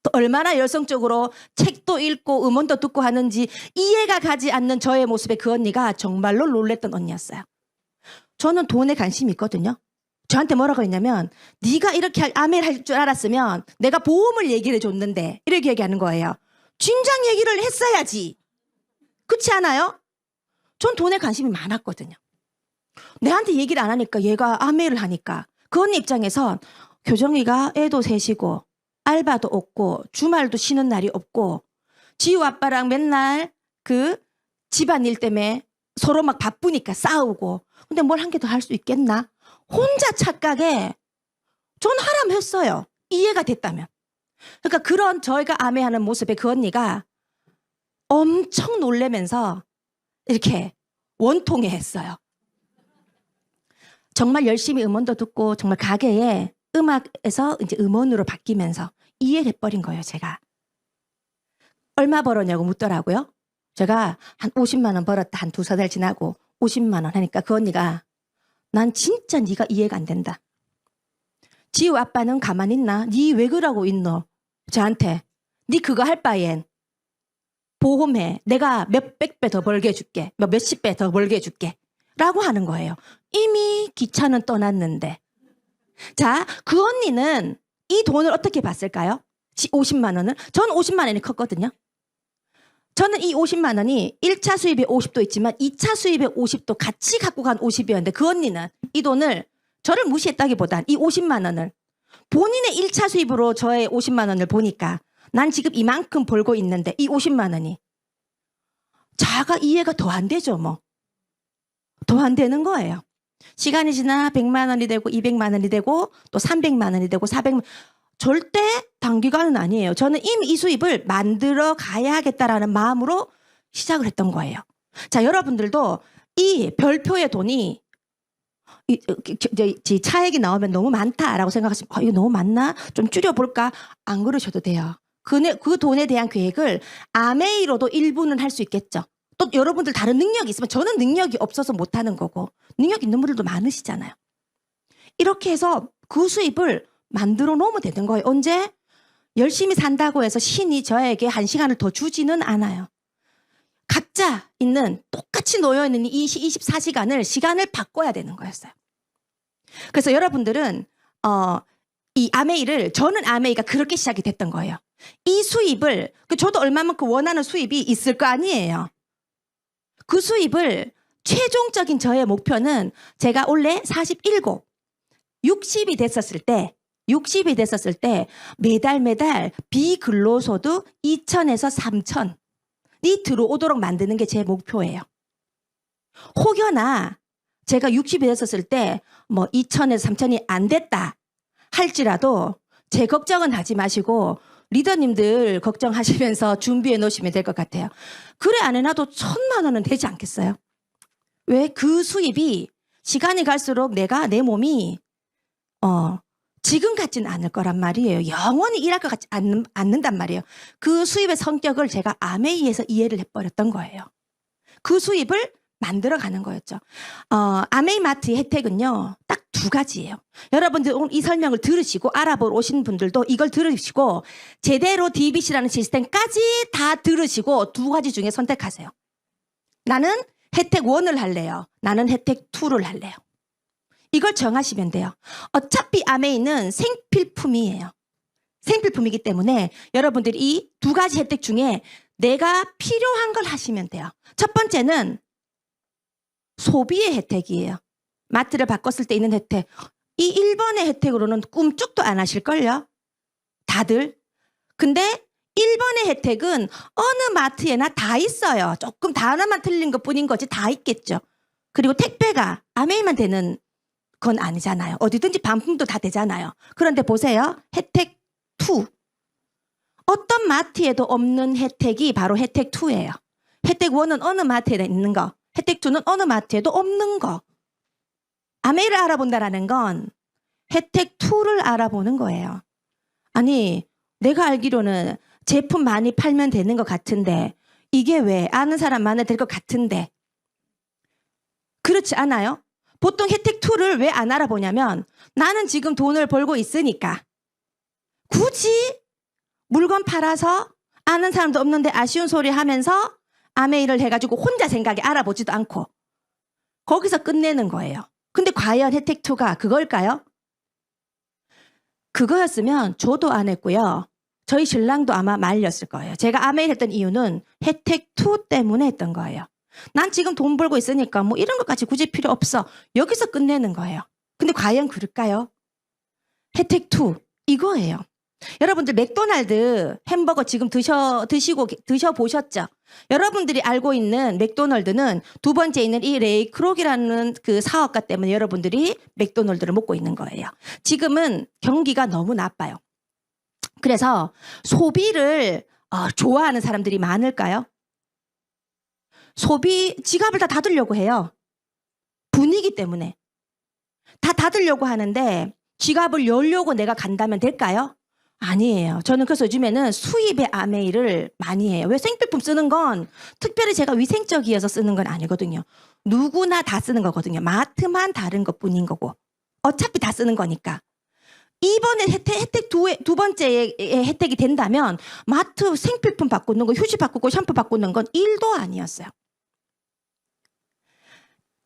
또 얼마나 열성적으로 책도 읽고 음원도 듣고 하는지 이해가 가지 않는 저의 모습에 그 언니가 정말로 놀랬던 언니였어요. 저는 돈에 관심이 있거든요. 저한테 뭐라고 했냐면 네가 이렇게 아메이를 할 줄 알았으면 내가 보험을 얘기를 해줬는데 이렇게 얘기하는 거예요. 진작 얘기를 했어야지. 그렇지 않아요? 전 돈에 관심이 많았거든요. 내한테 얘기를 안 하니까 얘가 아메이를 하니까 그 언니 입장에선 교정이가 애도 셋이고 알바도 없고 주말도 쉬는 날이 없고 지우 아빠랑 맨날 그 집안일 때문에 서로 막 바쁘니까 싸우고 근데 뭘 한 개 더 할 수 있겠나? 혼자 착각에 전 하라면 했어요. 이해가 됐다면. 그러니까 그런 저희가 아메하는 모습에 그 언니가 엄청 놀래면서 이렇게 원통해 했어요. 정말 열심히 음원도 듣고 정말 가게에 음악에서 이제 음원으로 바뀌면서 이해를 해버린 거예요, 제가. 얼마 벌었냐고 묻더라고요. 제가 한 50만 원 벌었다. 한 2-3달 지나고 50만 원 하니까 그 언니가 난 진짜 네가 이해가 안 된다. 지우 아빠는 가만히 있나? 네 왜 그러고 있노? 저한테 네 그거 할 바엔 보험해. 내가 몇백 배 더 벌게 해줄게. 몇십 배 더 벌게 해줄게. 라고 하는 거예요. 이미 기차는 떠났는데. 자, 그 언니는 이 돈을 어떻게 봤을까요? 50만 원을? 전 50만 원이 컸거든요. 저는 이 50만 원이 1차 수입의 50도 있지만 2차 수입의 50도 같이 갖고 간 50이었는데 그 언니는 이 돈을 저를 무시했다기보단 이 50만 원을 본인의 1차 수입으로 저의 50만 원을 보니까 난 지금 이만큼 벌고 있는데 이 50만 원이 자가 이해가 더 안 되죠 뭐. 더 안 되는 거예요. 시간이 지나 100만 원이 되고 200만 원이 되고 또 300만 원이 되고 400만 절대 단기간은 아니에요. 저는 이미 이 수입을 만들어 가야겠다라는 마음으로 시작을 했던 거예요. 자, 여러분들도 이 별표의 돈이 차액이 나오면 너무 많다라고 생각하시면 이거 너무 많나? 좀 줄여볼까? 안 그러셔도 돼요. 그 돈에 대한 계획을 아메이로도 일부는 할 수 있겠죠. 또 여러분들 다른 능력이 있으면 저는 능력이 없어서 못하는 거고 능력 있는 분들도 많으시잖아요. 이렇게 해서 그 수입을 만들어 놓으면 되는 거예요. 언제? 열심히 산다고 해서 신이 저에게 1시간을 더 주지는 않아요. 각자 있는 똑같이 놓여있는 이 24시간을 시간을 바꿔야 되는 거였어요. 그래서 여러분들은 이 아메이를 저는 아메이가 그렇게 시작이 됐던 거예요. 이 수입을 저도 얼마만큼 원하는 수입이 있을 거 아니에요. 그 수입을 최종적인 저의 목표는 제가 원래 47, 60이 됐었을 때 매달 비근로소득 2천에서 3천이 들어오도록 만드는 게 제 목표예요. 혹여나 제가 60이 됐었을 때 뭐 2천에서 3천이 안 됐다 할지라도 제 걱정은 하지 마시고 리더님들 걱정하시면서 준비해 놓으시면 될 것 같아요. 그래 안 해놔도 1,000만 원은 되지 않겠어요? 왜? 그 수입이 시간이 갈수록 내 몸이 지금 같지는 않을 거란 말이에요. 영원히 일할 것 같지 않는단 말이에요. 그 수입의 성격을 제가 아메이에서 이해를 해버렸던 거예요. 그 수입을 만들어가는 거였죠. 아메이 마트의 혜택은요. 딱 2가지예요. 여러분들 오늘 이 설명을 들으시고 알아보러 오신 분들도 이걸 들으시고 제대로 DBC라는 시스템까지 다 들으시고 2가지 중에 선택하세요. 나는 혜택 1을 할래요. 나는 혜택 2를 할래요. 이걸 정하시면 돼요. 어차피 아메이는 생필품이에요. 생필품이기 때문에 여러분들이 이 2가지 혜택 중에 내가 필요한 걸 하시면 돼요. 첫 번째는 소비의 혜택이에요. 마트를 바꿨을 때 있는 혜택. 이 1번의 혜택으로는 꿈쩍도 안 하실걸요? 다들. 근데 1번의 혜택은 어느 마트에나 다 있어요. 조금 단어만 틀린 것뿐인 거지 다 있겠죠. 그리고 택배가 아메이만 되는 건 아니잖아요. 어디든지 반품도 다 되잖아요. 그런데 보세요. 혜택 2. 어떤 마트에도 없는 혜택이 바로 혜택 2예요. 혜택 1은 어느 마트에 있는 거. 혜택 2는 어느 마트에도 없는 거. 아메이를 알아본다라는 건 혜택 2를 알아보는 거예요. 아니 내가 알기로는 제품 많이 팔면 되는 것 같은데 이게 왜 아는 사람 많아야 될 것 같은데 그렇지 않아요? 보통 혜택 2를 왜 안 알아보냐면 나는 지금 돈을 벌고 있으니까 굳이 물건 팔아서 아는 사람도 없는데 아쉬운 소리 하면서 아메이를 해가지고 혼자 생각에 알아보지도 않고 거기서 끝내는 거예요. 근데 과연 혜택 2가 그걸까요? 그거였으면 저도 안 했고요. 저희 신랑도 아마 말렸을 거예요. 제가 아메이 했던 이유는 혜택 2 때문에 했던 거예요. 난 지금 돈 벌고 있으니까 뭐 이런 것까지 굳이 필요 없어. 여기서 끝내는 거예요. 근데 과연 그럴까요? 혜택 2 이거예요. 여러분들 맥도날드 햄버거 지금 드셔보셨죠? 여러분들이 알고 있는 맥도날드는 2번째 있는 이 레이 크록이라는 그 사업가 때문에 여러분들이 맥도날드를 먹고 있는 거예요. 지금은 경기가 너무 나빠요. 그래서 소비를 좋아하는 사람들이 많을까요? 지갑을 다 닫으려고 해요. 분위기 때문에. 다 닫으려고 하는데 지갑을 열려고 내가 간다면 될까요? 아니에요. 저는 그래서 요즘에는 수입의 아메이를 많이 해요. 왜? 생필품 쓰는 건 특별히 제가 위생적이어서 쓰는 건 아니거든요. 누구나 다 쓰는 거거든요. 마트만 다른 것뿐인 거고. 어차피 다 쓰는 거니까. 이번에 혜택 2번째의 혜택이 된다면 마트 생필품 바꾸는 거, 휴지 바꾸고 샴푸 바꾸는 건 1도 아니었어요.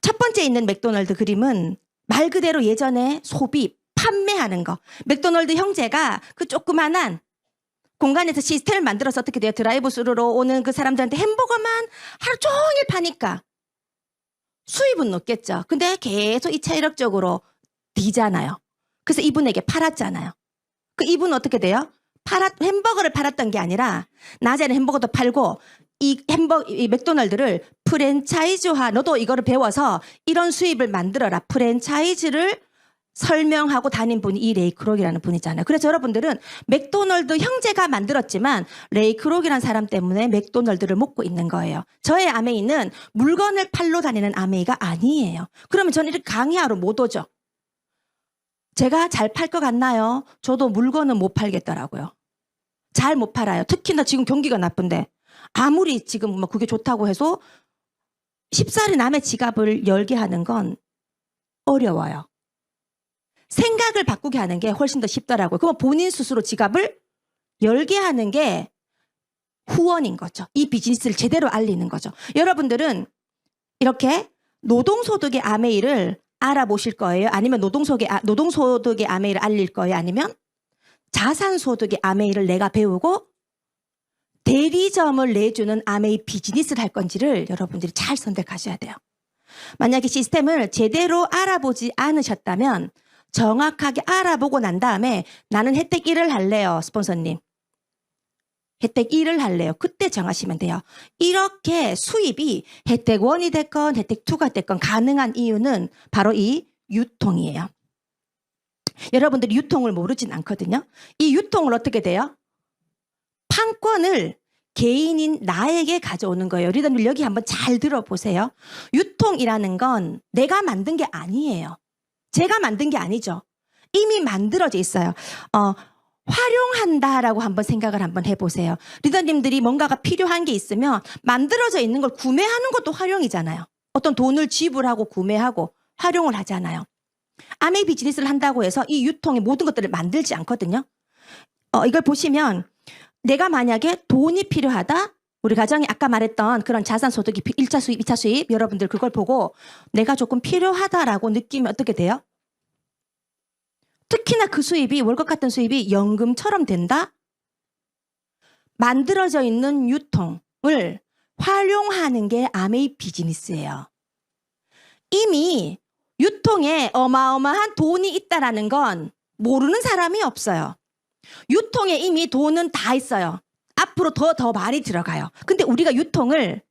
첫 번째 있는 맥도날드 그림은 말 그대로 예전에 소비, 판매하는 거. 맥도날드 형제가 그 조그만한 공간에서 시스템을 만들어서 어떻게 돼요? 드라이브 스루로 오는 그 사람들한테 햄버거만 하루 종일 파니까 수입은 높겠죠. 근데 계속 2차 이력적으로 뒤잖아요. 그래서 이분에게 팔았잖아요. 그 이분은 어떻게 돼요? 햄버거를 팔았던 게 아니라 낮에는 햄버거도 팔고 이 맥도날드를 프랜차이즈화, 너도 이거를 배워서 이런 수입을 만들어라. 프랜차이즈를 설명하고 다닌 분이 이 레이 크록이라는 분이잖아요. 그래서 여러분들은 맥도날드 형제가 만들었지만 레이 크록이라는 사람 때문에 맥도날드를 먹고 있는 거예요. 저의 아메이는 물건을 팔러 다니는 아메이가 아니에요. 그러면 저는 이렇게 강의하러 못 오죠. 제가 잘 팔 것 같나요? 저도 물건은 못 팔겠더라고요. 잘 못 팔아요. 특히나 지금 경기가 나쁜데 아무리 지금 뭐 그게 좋다고 해서 10살이 남의 지갑을 열게 하는 건 어려워요. 생각을 바꾸게 하는 게 훨씬 더 쉽더라고요. 그럼 본인 스스로 지갑을 열게 하는 게 후원인 거죠. 이 비즈니스를 제대로 알리는 거죠. 여러분들은 이렇게 노동소득의 아메이를 알아보실 거예요? 아니면 노동소득의 아메이를 알릴 거예요? 아니면 자산소득의 아메이를 내가 배우고 대리점을 내주는 아메이 비즈니스를 할 건지를 여러분들이 잘 선택하셔야 돼요. 만약에 시스템을 제대로 알아보지 않으셨다면 정확하게 알아보고 난 다음에 나는 혜택 1을 할래요. 스폰서님. 혜택 1을 할래요. 그때 정하시면 돼요. 이렇게 수입이 혜택 1이 됐건 혜택 2가 됐건 가능한 이유는 바로 이 유통이에요. 여러분들이 유통을 모르진 않거든요. 이 유통을 어떻게 돼요? 판권을 개인인 나에게 가져오는 거예요. 리더님 여기 한번 잘 들어보세요. 유통이라는 건 내가 만든 게 아니에요. 제가 만든 게 아니죠. 이미 만들어져 있어요. 활용한다라고 한번 생각을 한번 해보세요. 리더님들이 뭔가가 필요한 게 있으면 만들어져 있는 걸 구매하는 것도 활용이잖아요. 어떤 돈을 지불하고 구매하고 활용을 하잖아요. 아메이 비즈니스를 한다고 해서 이 유통의 모든 것들을 만들지 않거든요. 이걸 보시면 내가 만약에 돈이 필요하다. 우리 가정이 아까 말했던 그런 자산소득이 1차 수입, 2차 수입 여러분들 그걸 보고 내가 조금 필요하다라고 느끼면 어떻게 돼요? 특히나 그 수입이 월급 같은 수입이 연금처럼 된다? 만들어져 있는 유통을 활용하는 게 아메이 비즈니스예요. 이미 유통에 어마어마한 돈이 있다라는 건 모르는 사람이 없어요. 유통에 이미 돈은 다 있어요. 앞으로 더 많이 들어가요. 근데 우리가 유통을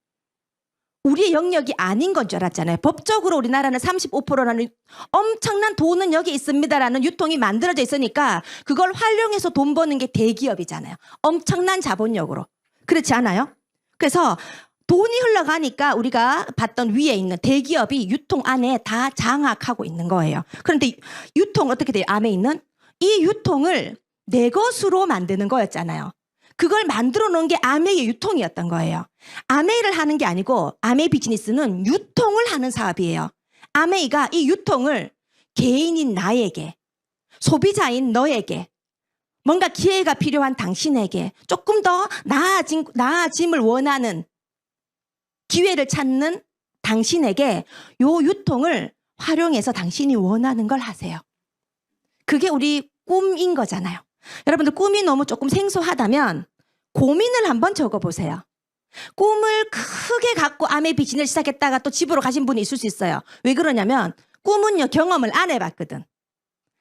우리의 영역이 아닌 건 줄 알았잖아요. 법적으로 우리나라는 35%라는 엄청난 돈은 여기 있습니다라는 유통이 만들어져 있으니까 그걸 활용해서 돈 버는 게 대기업이잖아요. 엄청난 자본력으로. 그렇지 않아요? 그래서 돈이 흘러가니까 우리가 봤던 위에 있는 대기업이 유통 안에 다 장악하고 있는 거예요. 그런데 유통 어떻게 돼요? 안에 있는 이 유통을 내 것으로 만드는 거였잖아요. 그걸 만들어 놓은 게 아메이의 유통이었던 거예요. 아메이를 하는 게 아니고 아메이 비즈니스는 유통을 하는 사업이에요. 아메이가 이 유통을 개인인 나에게, 소비자인 너에게, 뭔가 기회가 필요한 당신에게 조금 더 나아짐을 원하는 기회를 찾는 당신에게 요 유통을 활용해서 당신이 원하는 걸 하세요. 그게 우리 꿈인 거잖아요. 여러분들 꿈이 너무 조금 생소하다면 고민을 한번 적어보세요. 꿈을 크게 갖고 아메이 비즈니스를 시작했다가 또 집으로 가신 분이 있을 수 있어요. 왜 그러냐면 꿈은요 경험을 안 해봤거든.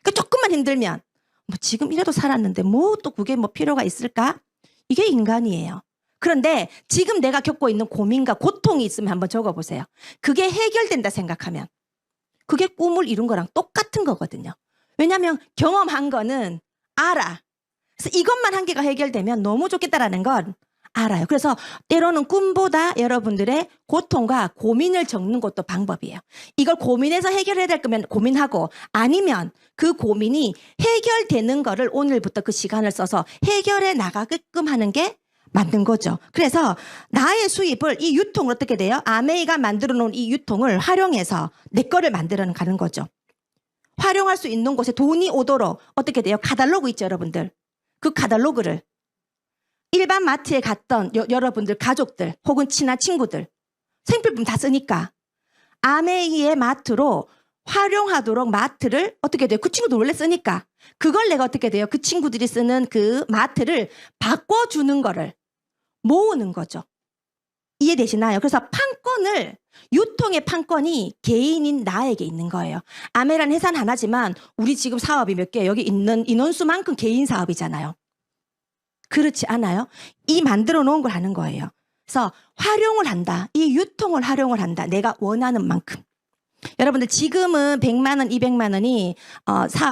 그러니까 조금만 힘들면 뭐 지금 이래도 살았는데 뭐 또 그게 뭐 필요가 있을까? 이게 인간이에요. 그런데 지금 내가 겪고 있는 고민과 고통이 있으면 한번 적어보세요. 그게 해결된다 생각하면 그게 꿈을 이룬 거랑 똑같은 거거든요. 왜냐하면 경험한 거는 알아. 그래서 이것만 한 개가 해결되면 너무 좋겠다라는 건 알아요. 그래서 때로는 꿈보다 여러분들의 고통과 고민을 적는 것도 방법이에요. 이걸 고민해서 해결해야 될 거면 고민하고 아니면 그 고민이 해결되는 거를 오늘부터 그 시간을 써서 해결해 나가게끔 하는 게 만든 거죠. 그래서 나의 수입을 이 유통을 어떻게 돼요? 아메이가 만들어 놓은 이 유통을 활용해서 내 거를 만들어 가는 거죠. 활용할 수 있는 곳에 돈이 오도록 어떻게 돼요? 카탈로그 있죠, 여러분들. 그 카탈로그를 일반 마트에 갔던 여러분들 가족들 혹은 친한 친구들 생필품 다 쓰니까 아메이의 마트로 활용하도록 마트를 어떻게 돼요? 그 친구도 원래 쓰니까 그걸 내가 어떻게 돼요? 그 친구들이 쓰는 그 마트를 바꿔주는 거를 모으는 거죠. 이해되시나요? 그래서 판권을 유통의 판권이 개인인 나에게 있는 거예요. 아메라는 회사는 하나지만 우리 지금 사업이 몇 개 여기 있는 인원수만큼 개인 사업이잖아요. 그렇지 않아요? 이 만들어 놓은 걸 하는 거예요. 그래서 활용을 한다. 이 유통을 활용을 한다. 내가 원하는 만큼. 여러분들 지금은 100만 원, 200만 원이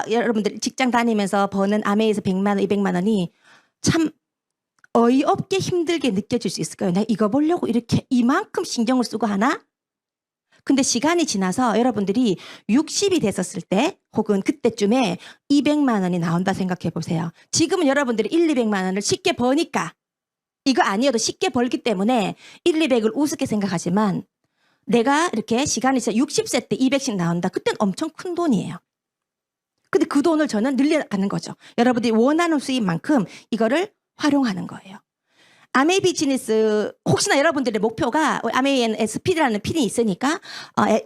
여러분들 직장 다니면서 버는 아메이에서 100만 원, 200만 원이 참 어이없게 힘들게 느껴질 수 있을 거예요. 내가 이거 보려고 이렇게 이만큼 신경을 쓰고 하나? 근데 시간이 지나서 여러분들이 60이 됐었을 때 혹은 그때쯤에 200만 원이 나온다 생각해 보세요. 지금은 여러분들이 1, 200만 원을 쉽게 버니까 이거 아니어도 쉽게 벌기 때문에 1, 200을 우습게 생각하지만 내가 이렇게 시간이 지나 60세 때 200씩 나온다. 그때는 엄청 큰 돈이에요. 근데 그 돈을 저는 늘려가는 거죠. 여러분들이 원하는 수입만큼 이거를 활용하는 거예요. 아메이 비즈니스 혹시나 여러분들의 목표가 아메이에는 SP라는 핀이 있으니까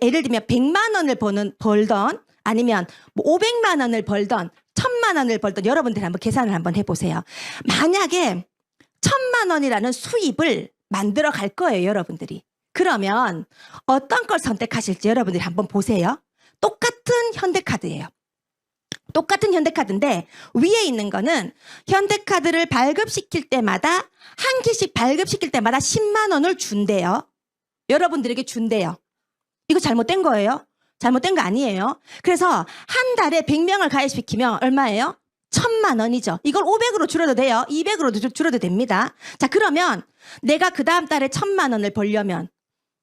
예를 들면 100만 원을 벌던 아니면 뭐 500만 원을 벌던 1000만 원을 벌던 여러분들이 한번 계산을 한번 해보세요. 만약에 1000만 원이라는 수입을 만들어 갈 거예요. 여러분들이. 그러면 어떤 걸 선택하실지 여러분들이 한번 보세요. 똑같은 현대카드예요. 똑같은 현대카드인데 위에 있는 거는 현대카드를 발급시킬 때마다 한 개씩 발급시킬 때마다 10만 원을 준대요. 여러분들에게 준대요. 이거 잘못된 거예요? 잘못된 거 아니에요. 그래서 한 달에 100명을 가입시키면 얼마예요? 1000만 원이죠. 이걸 500으로 줄여도 돼요. 200으로 줄여도 됩니다. 자, 그러면 내가 그 다음 달에 1000만 원을 벌려면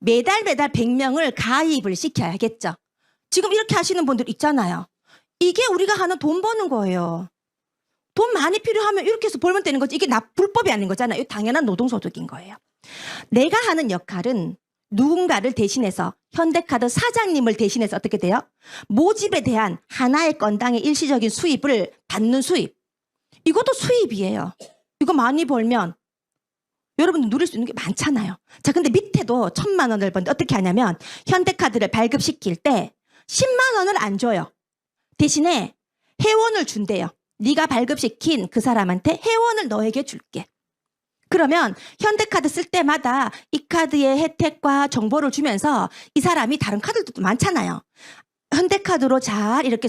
매달 100명을 가입을 시켜야겠죠. 지금 이렇게 하시는 분들 있잖아요. 이게 우리가 하는 돈 버는 거예요. 돈 많이 필요하면 이렇게 해서 벌면 되는 거지. 이게 불법이 아닌 거잖아요. 이거 당연한 노동소득인 거예요. 내가 하는 역할은 누군가를 대신해서 현대카드 사장님을 대신해서 어떻게 돼요? 모집에 대한 하나의 건당의 일시적인 수입을 받는 수입. 이것도 수입이에요. 이거 많이 벌면 여러분들 누릴 수 있는 게 많잖아요. 자, 근데 밑에도 1000만 원을 버는데 어떻게 하냐면 현대카드를 발급시킬 때 10만 원을 안 줘요. 대신에 회원을 준대요. 네가 발급시킨 그 사람한테 회원을 너에게 줄게. 그러면 현대카드 쓸 때마다 이 카드의 혜택과 정보를 주면서 이 사람이 다른 카드들도 많잖아요. 현대카드로 잘 이렇게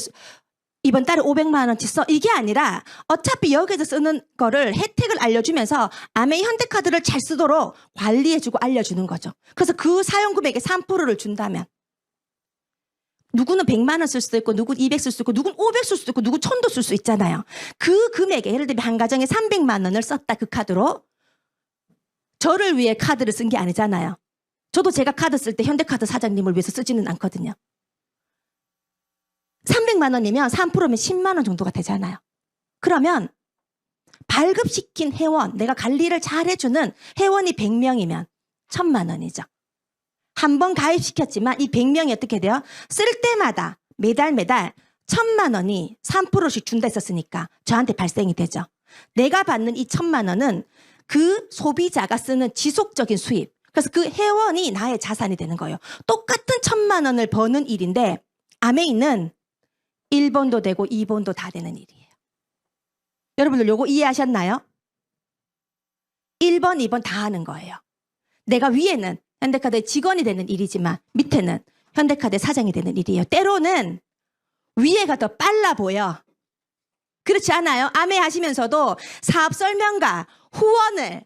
이번 달에 500만 원치 써. 이게 아니라 어차피 여기서 쓰는 거를 혜택을 알려주면서 아메이 현대카드를 잘 쓰도록 관리해주고 알려주는 거죠. 그래서 그 사용 금액의 3%를 준다면 누구는 100만 원 쓸 수도 있고 누구는 200 쓸 수도 있고 누구는 500 쓸 수도 있고 누구는 1000도 쓸 수 있잖아요. 그 금액에 예를 들면 한 가정에 300만 원을 썼다 그 카드로 저를 위해 카드를 쓴 게 아니잖아요. 저도 제가 카드 쓸 때 현대카드 사장님을 위해서 쓰지는 않거든요. 300만 원이면 3%면 10만 원 정도가 되잖아요. 그러면 발급시킨 회원, 내가 관리를 잘 해주는 회원이 100명이면 1000만 원이죠. 한 번 가입시켰지만 이 100명이 어떻게 돼요? 쓸 때마다 매달 1000만 원이 3%씩 준다 했었으니까 저한테 발생이 되죠. 내가 받는 이 1000만 원은 그 소비자가 쓰는 지속적인 수입. 그래서 그 회원이 나의 자산이 되는 거예요. 똑같은 1000만 원을 버는 일인데 아메이는 1번도 되고 2번도 다 되는 일이에요. 여러분들 요거 이해하셨나요? 1번, 2번 다 하는 거예요. 내가 위에는 현대카드의 직원이 되는 일이지만 밑에는 현대카드의 사장이 되는 일이에요. 때로는 위에가 더 빨라 보여. 그렇지 않아요? 아메 하시면서도 사업 설명과 후원을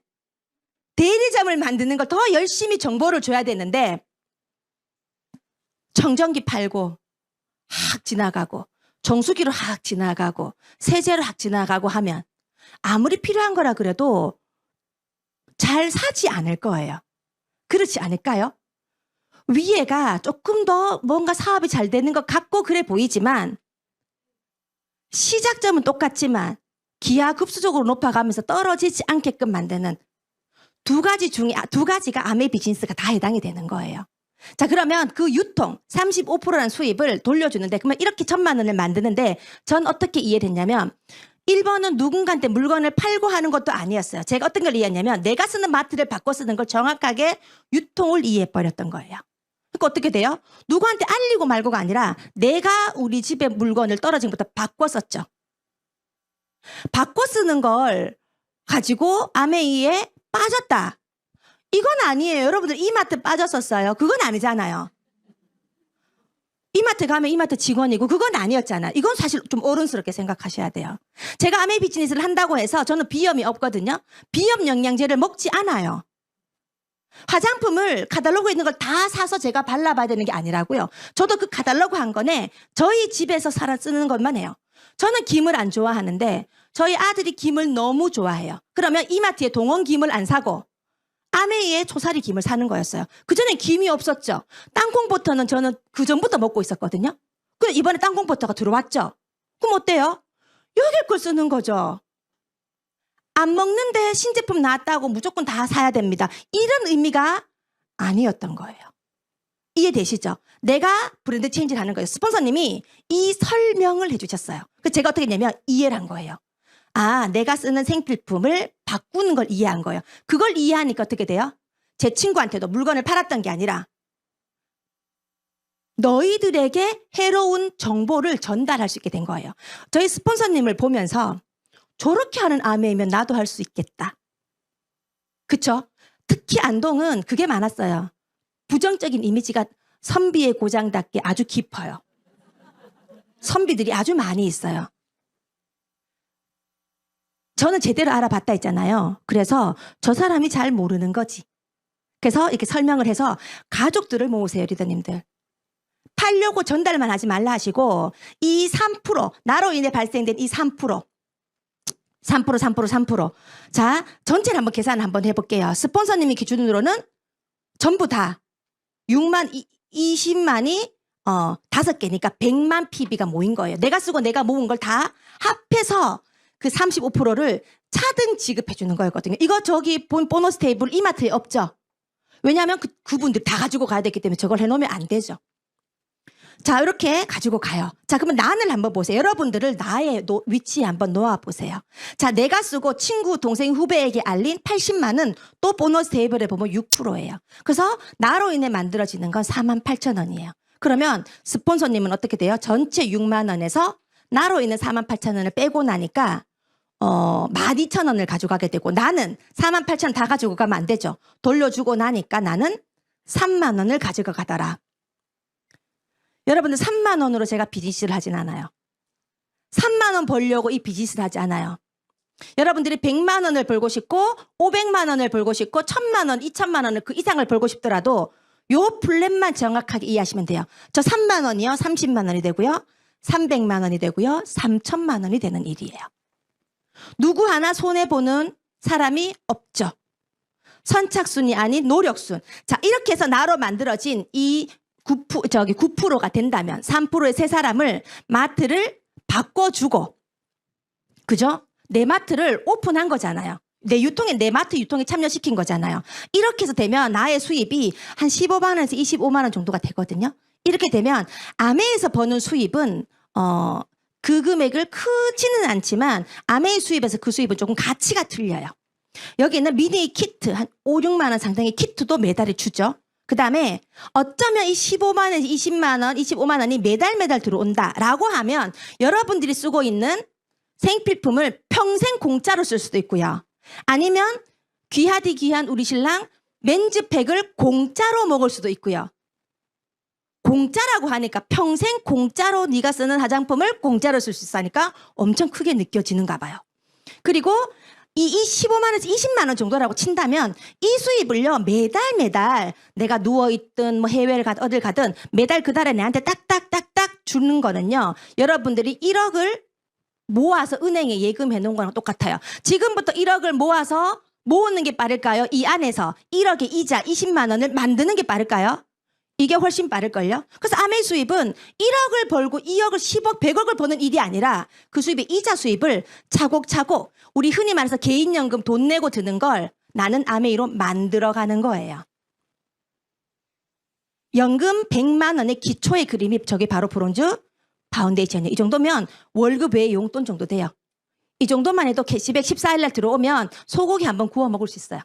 대리점을 만드는 걸 더 열심히 정보를 줘야 되는데 청정기 팔고 확 지나가고 정수기로 확 지나가고 세제로 확 지나가고 하면 아무리 필요한 거라 그래도 잘 사지 않을 거예요. 그렇지 않을까요? 위에가 조금 더 뭔가 사업이 잘 되는 것 같고 그래 보이지만 시작점은 똑같지만 기하급수적으로 높아가면서 떨어지지 않게끔 만드는 두 가지가 아메 비즈니스가 다 해당이 되는 거예요. 자, 그러면 그 유통 35%라는 수입을 돌려주는데 그러면 이렇게 1000만 원을 만드는데 전 어떻게 이해됐냐면 1번은 누군가한테 물건을 팔고 하는 것도 아니었어요. 제가 어떤 걸 이해했냐면 내가 쓰는 마트를 바꿔 쓰는 걸 정확하게 유통을 이해해버렸던 거예요. 그러니까 어떻게 돼요? 누구한테 알리고 말고가 아니라 내가 우리 집에 물건을 떨어진 것부터 바꿔 썼죠. 바꿔 쓰는 걸 가지고 아메이에 빠졌다. 이건 아니에요. 여러분들 이마트 빠졌었어요. 그건 아니잖아요. 이마트 가면 이마트 직원이고 그건 아니었잖아. 이건 사실 좀 어른스럽게 생각하셔야 돼요. 제가 아메이 비즈니스를 한다고 해서 저는 비염이 없거든요. 비염 영양제를 먹지 않아요. 화장품을 카탈로그에 있는 걸 다 사서 제가 발라봐야 되는 게 아니라고요. 저도 그 카탈로그 한 권에 저희 집에서 살아 쓰는 것만 해요. 저는 김을 안 좋아하는데 저희 아들이 김을 너무 좋아해요. 그러면 이마트에 동원 김을 안 사고 아메이에 초사리 김을 사는 거였어요. 그전엔 김이 없었죠. 땅콩버터는 저는 그전부터 먹고 있었거든요. 근데 이번에 땅콩버터가 들어왔죠. 그럼 어때요? 여길 걸 쓰는 거죠. 안 먹는데 신제품 나왔다고 무조건 다 사야 됩니다. 이런 의미가 아니었던 거예요. 이해되시죠? 내가 브랜드 체인지를 하는 거예요. 스폰서님이 이 설명을 해주셨어요. 그래서 제가 어떻게 했냐면 이해를 한 거예요. 아, 내가 쓰는 생필품을 바꾸는 걸 이해한 거예요. 그걸 이해하니까 어떻게 돼요? 제 친구한테도 물건을 팔았던 게 아니라 너희들에게 해로운 정보를 전달할 수 있게 된 거예요. 저희 스폰서님을 보면서 저렇게 하는 아메이면 나도 할 수 있겠다. 그쵸? 특히 안동은 그게 많았어요. 부정적인 이미지가 선비의 고장답게 아주 깊어요. 선비들이 아주 많이 있어요. 저는 제대로 알아봤다 했잖아요. 그래서 저 사람이 잘 모르는 거지. 그래서 이렇게 설명을 해서 가족들을 모으세요, 리더님들. 팔려고 전달만 하지 말라 하시고 이 3%, 나로 인해 발생된 이 3%. 자, 전체를 한번 계산을 한번 해볼게요. 스폰서님이 기준으로는 전부 다 6만, 20만이 5개니까 100만 PB가 모인 거예요. 내가 쓰고 내가 모은 걸 다 합해서 그 35%를 차등 지급해 주는 거였거든요. 이거 저기 본 보너스 테이블 이마트에 없죠? 왜냐하면 그분들 다 가지고 가야 되기 때문에 저걸 해놓으면 안 되죠. 자, 이렇게 가지고 가요. 자, 그러면 난을 한번 보세요. 여러분들을 나의 위치에 한번 놓아보세요. 자, 내가 쓰고 친구, 동생, 후배에게 알린 80만은 또 보너스 테이블에 보면 6%예요. 그래서 나로 인해 만들어지는 건 48,000원이에요. 그러면 스폰서님은 어떻게 돼요? 전체 6만 원에서 나로 인해 48,000원을 빼고 나니까 12,000원을 가져가게 되고 나는 48,000원 다 가지고 가면 안 되죠. 돌려주고 나니까 나는 3만 원을 가지고 가더라. 여러분들 3만 원으로 제가 비즈니스를 하진 않아요. 3만 원 벌려고 이 비즈니스를 하지 않아요. 여러분들이 100만 원을 벌고 싶고 500만 원을 벌고 싶고 1000만 원, 2000만 원을 그 이상을 벌고 싶더라도 요 플랜만 정확하게 이해하시면 돼요. 저 3만 원이요. 30만 원이 되고요. 300만 원이 되고요. 3천만 원이 되는 일이에요. 누구 하나 손해보는 사람이 없죠. 선착순이 아닌 노력순. 자, 이렇게 해서 나로 만들어진 이 9%가 된다면 3%의 세 사람을 마트를 바꿔주고, 그죠? 내 마트를 오픈한 거잖아요. 내 마트 유통에 참여시킨 거잖아요. 이렇게 해서 되면 나의 수입이 한 15만 원에서 25만 원 정도가 되거든요. 이렇게 되면 아메에서 버는 수입은 그 금액을 크지는 않지만 아메의 수입에서 그 수입은 조금 가치가 틀려요. 여기는 미니 키트 한 5, 6만 원 상당의 키트도 매달에 주죠. 그 다음에 어쩌면 이 15만 원에서 20만 원, 25만 원이 매달 들어온다라고 하면 여러분들이 쓰고 있는 생필품을 평생 공짜로 쓸 수도 있고요. 아니면 귀하디 귀한 우리 신랑 맨즈팩을 공짜로 먹을 수도 있고요. 공짜라고 하니까 평생 공짜로 네가 쓰는 화장품을 공짜로 쓸 수 있으니까 엄청 크게 느껴지는가 봐요. 그리고 이 15만 원에서 20만 원 정도라고 친다면 이 수입을요 매달 내가 누워있든 뭐 해외를 가든 어딜 가든 매달 그 달에 내한테 딱딱딱딱 주는 거는요 여러분들이 1억을 모아서 은행에 예금해 놓은 거랑 똑같아요. 지금부터 1억을 모아서 모으는 게 빠를까요? 이 안에서 1억의 이자 20만 원을 만드는 게 빠를까요? 이게 훨씬 빠를걸요? 그래서 아메 수입은 1억을 벌고 2억을 10억 100억을 버는 일이 아니라 그 수입의 이자 수입을 차곡차곡 우리 흔히 말해서 개인연금 돈 내고 드는 걸 나는 아메이로 만들어가는 거예요. 연금 100만 원의 기초의 그림이 저게 바로 브론즈 파운데이션이에요. 이 정도면 월급 외의 용돈 정도 돼요. 이 정도만 해도 캐시백 14일 날 들어오면 소고기 한번 구워 먹을 수 있어요.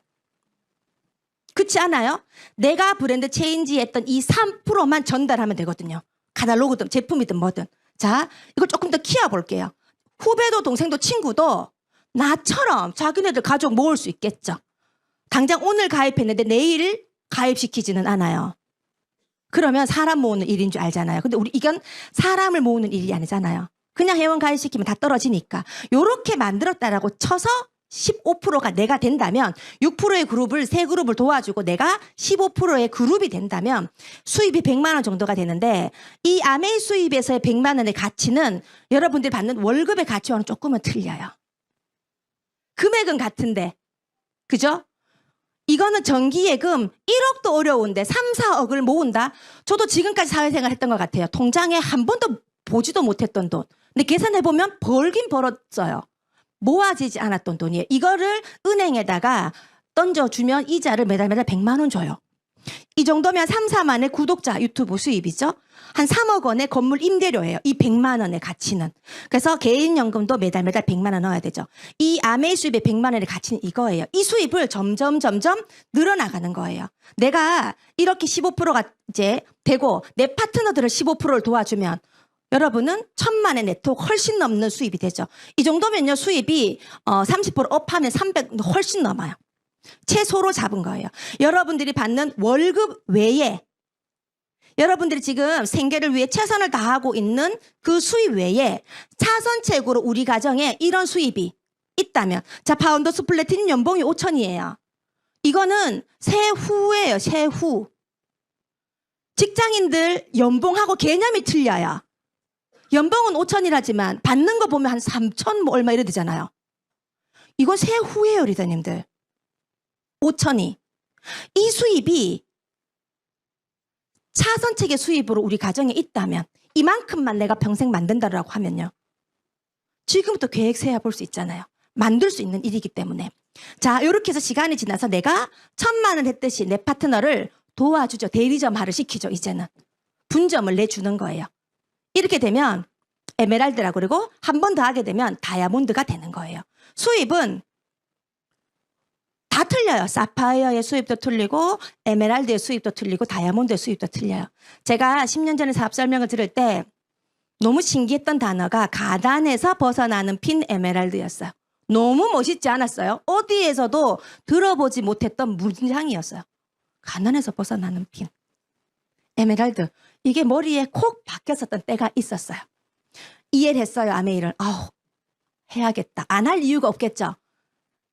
그렇지 않아요? 내가 브랜드 체인지 했던 이 3%만 전달하면 되거든요. 카탈로그든 제품이든 뭐든. 자, 이걸 조금 더 키워볼게요. 후배도 동생도 친구도 나처럼 자기네들 가족 모을 수 있겠죠. 당장 오늘 가입했는데 내일 가입시키지는 않아요. 그러면 사람 모으는 일인 줄 알잖아요. 근데 이건 사람을 모으는 일이 아니잖아요. 그냥 회원 가입시키면 다 떨어지니까. 요렇게 만들었다라고 쳐서 15%가 내가 된다면 6%의 그룹을 세 그룹을 도와주고 내가 15%의 그룹이 된다면 수입이 100만 원 정도가 되는데 이 아메이 수입에서의 100만 원의 가치는 여러분들이 받는 월급의 가치와는 조금은 틀려요. 금액은 같은데 그죠? 이거는 정기예금 1억도 어려운데 3, 4억을 모은다? 저도 지금까지 사회생활 했던 것 같아요. 통장에 한 번도 보지도 못했던 돈. 근데 계산해보면 벌긴 벌었어요. 모아지지 않았던 돈이에요. 이거를 은행에다가 던져주면 이자를 매달 100만 원 줘요. 이 정도면 3, 4만의 구독자 유튜브 수입이죠. 한 3억 원의 건물 임대료예요. 이 100만 원의 가치는. 그래서 개인연금도 매달 100만 원 넣어야 되죠. 이 아메이 수입의 100만 원의 가치는 이거예요. 이 수입을 점점 늘어나가는 거예요. 내가 이렇게 15%가 이제 되고 내 파트너들을 15%를 도와주면 여러분은 1000만의 네트 훨씬 넘는 수입이 되죠. 이 정도면요 수입이 30% 업하면 300 훨씬 넘어요. 최소로 잡은 거예요. 여러분들이 받는 월급 외에 여러분들이 지금 생계를 위해 최선을 다하고 있는 그 수입 외에 차선책으로 우리 가정에 이런 수입이 있다면, 자, 파운더스 플래티님 연봉이 5천이에요. 이거는 세후예요. 세후. 직장인들 연봉하고 개념이 틀려요. 연봉은 5천이라지만 받는 거 보면 한 3천 뭐 얼마 이래 되잖아요. 이건 세후예요, 리더님들. 5천이. 이 수입이 차선책의 수입으로 우리 가정에 있다면, 이만큼만 내가 평생 만든다라고 하면요, 지금부터 계획 세워 볼 수 있잖아요. 만들 수 있는 일이기 때문에. 자, 이렇게 해서 시간이 지나서 내가 1,000만 원 했듯이 내 파트너를 도와주죠. 대리점화를 시키죠. 이제는 분점을 내주는 거예요. 이렇게 되면 에메랄드라고, 그리고 한 번 더 하게 되면 다이아몬드가 되는 거예요. 수입은 다 틀려요. 사파이어의 수입도 틀리고 에메랄드의 수입도 틀리고 다이아몬드의 수입도 틀려요. 제가 10년 전에 사업 설명을 들을 때 너무 신기했던 단어가 가단에서 벗어나는 핀 에메랄드였어요. 너무 멋있지 않았어요? 어디에서도 들어보지 못했던 문장이었어요. 가난에서 벗어나는 핀 에메랄드. 이게 머리에 콕 박혔었던 때가 있었어요. 이해를 했어요. 아메이를. 아우, 해야겠다. 안 할 이유가 없겠죠.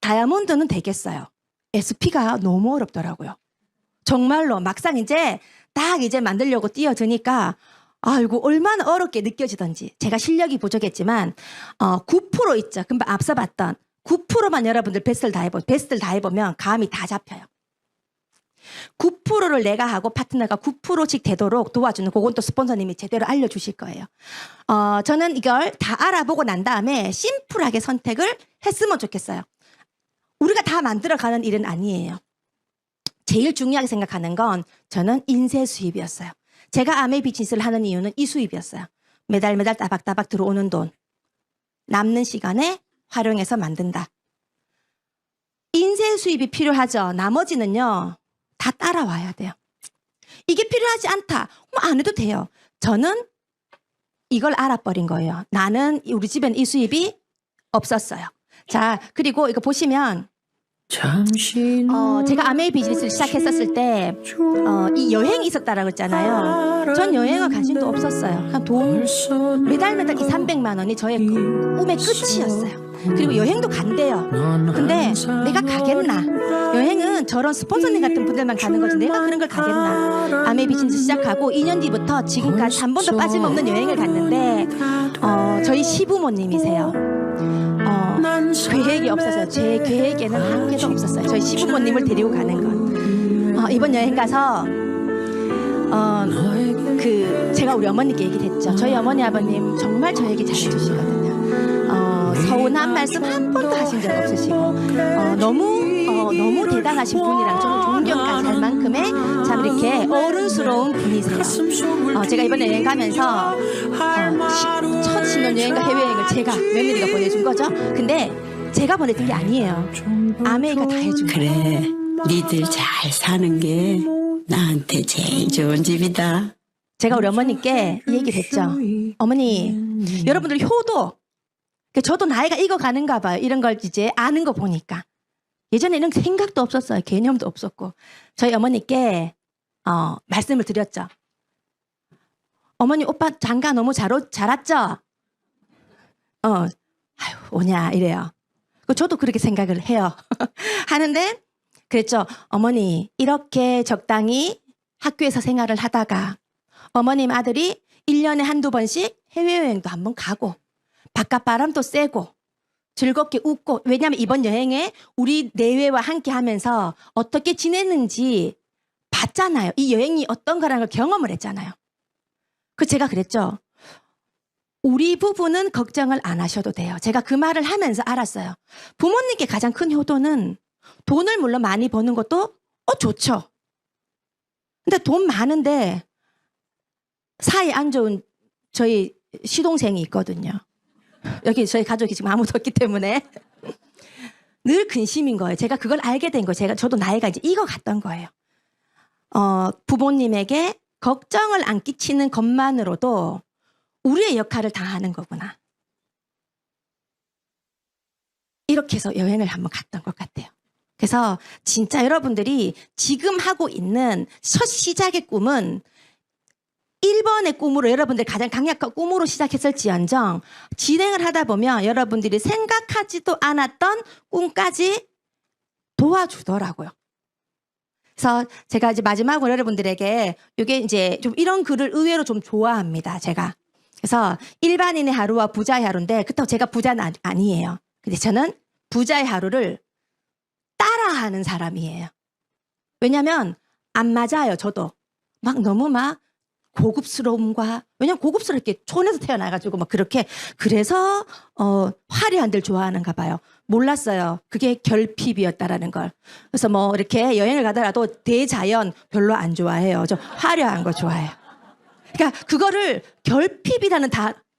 다이아몬드는 되겠어요. SP가 너무 어렵더라고요. 정말로 막상 이제 딱 이제 만들려고 뛰어드니까 아이고 얼마나 어렵게 느껴지던지. 제가 실력이 부족했지만 9% 있죠. 금방 앞서 봤던 9%만 여러분들 베스트를 다 해보면 감이 다 잡혀요. 9%를 내가 하고 파트너가 9%씩 되도록 도와주는, 그건 또 스폰서님이 제대로 알려주실 거예요. 저는 이걸 다 알아보고 난 다음에 심플하게 선택을 했으면 좋겠어요. 우리가 다 만들어가는 일은 아니에요. 제일 중요하게 생각하는 건 저는 인쇄 수입이었어요. 제가 아메이 비즈니스를 하는 이유는 이 수입이었어요. 매달 따박따박 들어오는 돈, 남는 시간에 활용해서 만든다. 인쇄 수입이 필요하죠. 나머지는요, 다 따라와야 돼요. 이게 필요하지 않다, 뭐 안 해도 돼요. 저는 이걸 알아버린 거예요. 나는 우리 집엔 이 수입이 없었어요. 자, 그리고 이거 보시면 제가 아메이 비즈니스를 시작했었을 때 이 여행이 있었다라고 했잖아요. 전 여행을 관심도 없었어요. 그냥 돈 매달 이 300만 원이 저의 꿈의 끝이었어요. 그리고 여행도 간대요. 근데 내가 가겠나? 여행은 저런 스폰서님 같은 분들만 가는 거지 내가 그런 걸 가겠나? 아메이 비즈니스 시작하고 2년 뒤부터 지금까지 한 번도 빠짐없는 여행을 갔는데 저희 시부모님이세요. 계획이 없어서 제 계획에는 한 개도 없었어요. 저희 시부모님을 데리고 가는 건. 이번 여행 가서 제가 우리 어머니께 얘기를 했죠. 저희 어머니 아버님 정말 저에게 잘해주시거든요. 서운한 말씀 한 번도 하신 적 없으시고 너무 대단하신 분이랑 저는 존경까지 할 만큼의 참 이렇게 어른스러운 분이세요. 제가 이번에 여행 가면서 첫 신혼여행과 해외여행을 제가 며느리가 보내준 거죠. 근데 제가 보내준 게 아니에요. 아메이가 다 해준 거예요. 그래, 니들 잘 사는 게 나한테 제일 좋은 집이다. 제가 우리 어머니께 이 얘기를 했죠. 어머니, 여러분들 효도, 저도 나이가 익어가는가 봐요. 이런 걸 이제 아는 거 보니까. 예전에는 생각도 없었어요. 개념도 없었고. 저희 어머니께 말씀을 드렸죠. 어머니, 오빠 장가 너무 잘 왔죠? 아유, 오냐 이래요. 저도 그렇게 생각을 해요. 하는데 그랬죠. 어머니, 이렇게 적당히 학교에서 생활을 하다가 어머님 아들이 1년에 한두 번씩 해외여행도 한번 가고 바깥 바람도 쐬고 즐겁게 웃고, 왜냐하면 이번 여행에 우리 내외와 함께 하면서 어떻게 지내는지 봤잖아요. 이 여행이 어떤 거라는 걸 경험을 했잖아요. 제가 그랬죠. 우리 부부는 걱정을 안 하셔도 돼요. 제가 그 말을 하면서 알았어요. 부모님께 가장 큰 효도는 돈을 물론 많이 버는 것도 좋죠. 근데 돈 많은데 사이 안 좋은 저희 시동생이 있거든요. 여기 저희 가족이 지금 아무도 없기 때문에 늘 근심인 거예요. 제가 그걸 알게 된 거예요. 저도 나이가 이제 익어갔던 거예요. 부모님에게 걱정을 안 끼치는 것만으로도 우리의 역할을 다 하는 거구나. 이렇게 해서 여행을 한번 갔던 것 같아요. 그래서 진짜 여러분들이 지금 하고 있는 첫 시작의 꿈은 1번의 꿈으로 여러분들 가장 강력한 꿈으로 시작했을지언정 진행을 하다 보면 여러분들이 생각하지도 않았던 꿈까지 도와주더라고요. 그래서 제가 이제 마지막으로 여러분들에게 이게 이제 좀 이런 글을 의외로 좀 좋아합니다. 제가. 그래서 일반인의 하루와 부자의 하루인데 그렇다고 제가 부자는 아니에요. 근데 저는 부자의 하루를 따라하는 사람이에요. 왜냐하면 안 맞아요. 저도 막 너무 막 고급스러움과 왜냐면 고급스럽게 촌에서 태어나가지고 막 그렇게 그래서 화려한 들 좋아하는가 봐요. 몰랐어요. 그게 결핍이었다라는 걸. 그래서 뭐 이렇게 여행을 가더라도 대자연 별로 안 좋아해요. 저 화려한 거 좋아해요. 그러니까 그거를 결핍이라는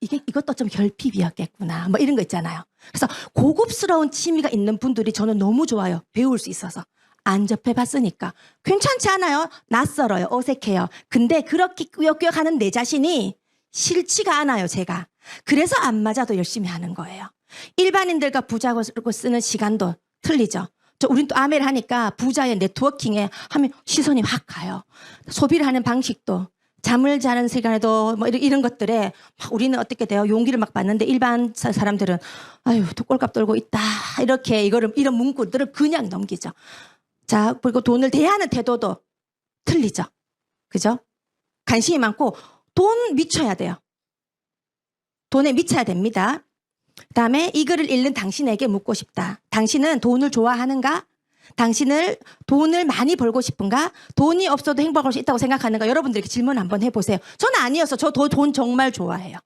이것도 좀 결핍이었겠구나. 뭐 이런 거 있잖아요. 그래서 고급스러운 취미가 있는 분들이 저는 너무 좋아요. 배울 수 있어서. 안 접해봤으니까. 괜찮지 않아요? 낯설어요. 어색해요. 근데 그렇게 꾸역꾸역 하는 내 자신이 싫지가 않아요, 제가. 그래서 안 맞아도 열심히 하는 거예요. 일반인들과 부자고 쓰는 시간도 틀리죠. 우린 또 아메를 하니까 부자의 네트워킹에 하면 시선이 확 가요. 소비를 하는 방식도 잠을 자는 시간에도 뭐 이런 것들에 막 우리는 어떻게 돼요? 용기를 막 받는데 일반 사람들은 아유, 또 꼴값 떨고 있다. 이렇게 이런 문구들을 그냥 넘기죠. 자, 그리고 돈을 대하는 태도도 틀리죠. 그죠? 관심이 많고 돈 미쳐야 돼요. 돈에 미쳐야 됩니다. 그다음에 이 글을 읽는 당신에게 묻고 싶다. 당신은 돈을 좋아하는가? 당신을 돈을 많이 벌고 싶은가? 돈이 없어도 행복할 수 있다고 생각하는가? 여러분들에게 질문 한번 해보세요. 저는 아니었어요. 저 돈 정말 좋아해요.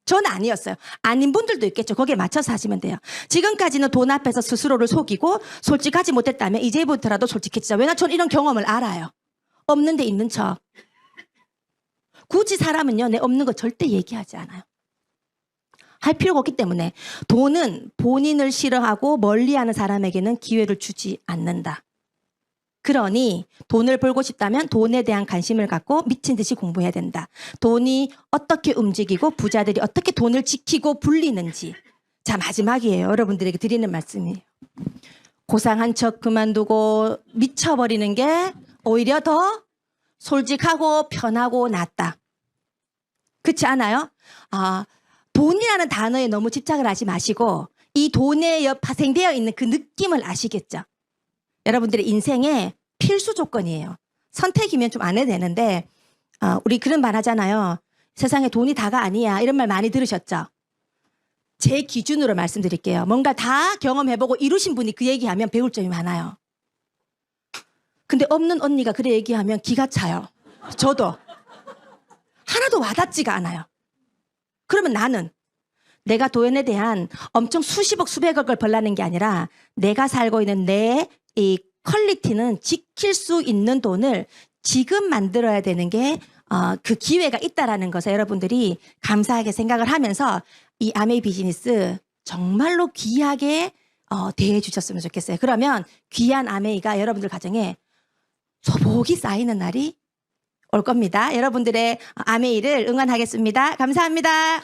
저는 아니었어요. 아닌 분들도 있겠죠. 거기에 맞춰서 하시면 돼요. 지금까지는 돈 앞에서 스스로를 속이고 솔직하지 못했다면 이제부터라도 솔직해지자. 왜냐면 저는 이런 경험을 알아요. 없는 데 있는 척. 굳이 사람은요. 내 없는 거 절대 얘기하지 않아요. 할 필요가 없기 때문에 돈은 본인을 싫어하고 멀리하는 사람에게는 기회를 주지 않는다. 그러니 돈을 벌고 싶다면 돈에 대한 관심을 갖고 미친 듯이 공부해야 된다. 돈이 어떻게 움직이고 부자들이 어떻게 돈을 지키고 불리는지. 자, 마지막이에요. 여러분들에게 드리는 말씀이에요. 고상한 척 그만두고 미쳐버리는 게 오히려 더 솔직하고 편하고 낫다. 그렇지 않아요? 돈이라는 단어에 너무 집착을 하지 마시고 이 돈에 파생되어 있는 그 느낌을 아시겠죠? 여러분들의 인생의 필수 조건이에요. 선택이면 좀 안 해도 되는데 우리 그런 말 하잖아요. 세상에 돈이 다가 아니야. 이런 말 많이 들으셨죠? 제 기준으로 말씀드릴게요. 뭔가 다 경험해보고 이루신 분이 그 얘기하면 배울 점이 많아요. 근데 없는 언니가 그래 얘기하면 기가 차요. 저도. 하나도 와닿지가 않아요. 그러면 나는 내가 돈에 대한 엄청 수십억 수백억을 벌라는 게 아니라 내가 살고 있는 내 이 퀄리티는 지킬 수 있는 돈을 지금 만들어야 되는 게 그 기회가 있다라는 것을 여러분들이 감사하게 생각을 하면서 이 아메이 비즈니스 정말로 귀하게 대해 주셨으면 좋겠어요. 그러면 귀한 아메이가 여러분들 가정에 소복이 쌓이는 날이 올 겁니다. 여러분들의 아메이를 응원하겠습니다. 감사합니다.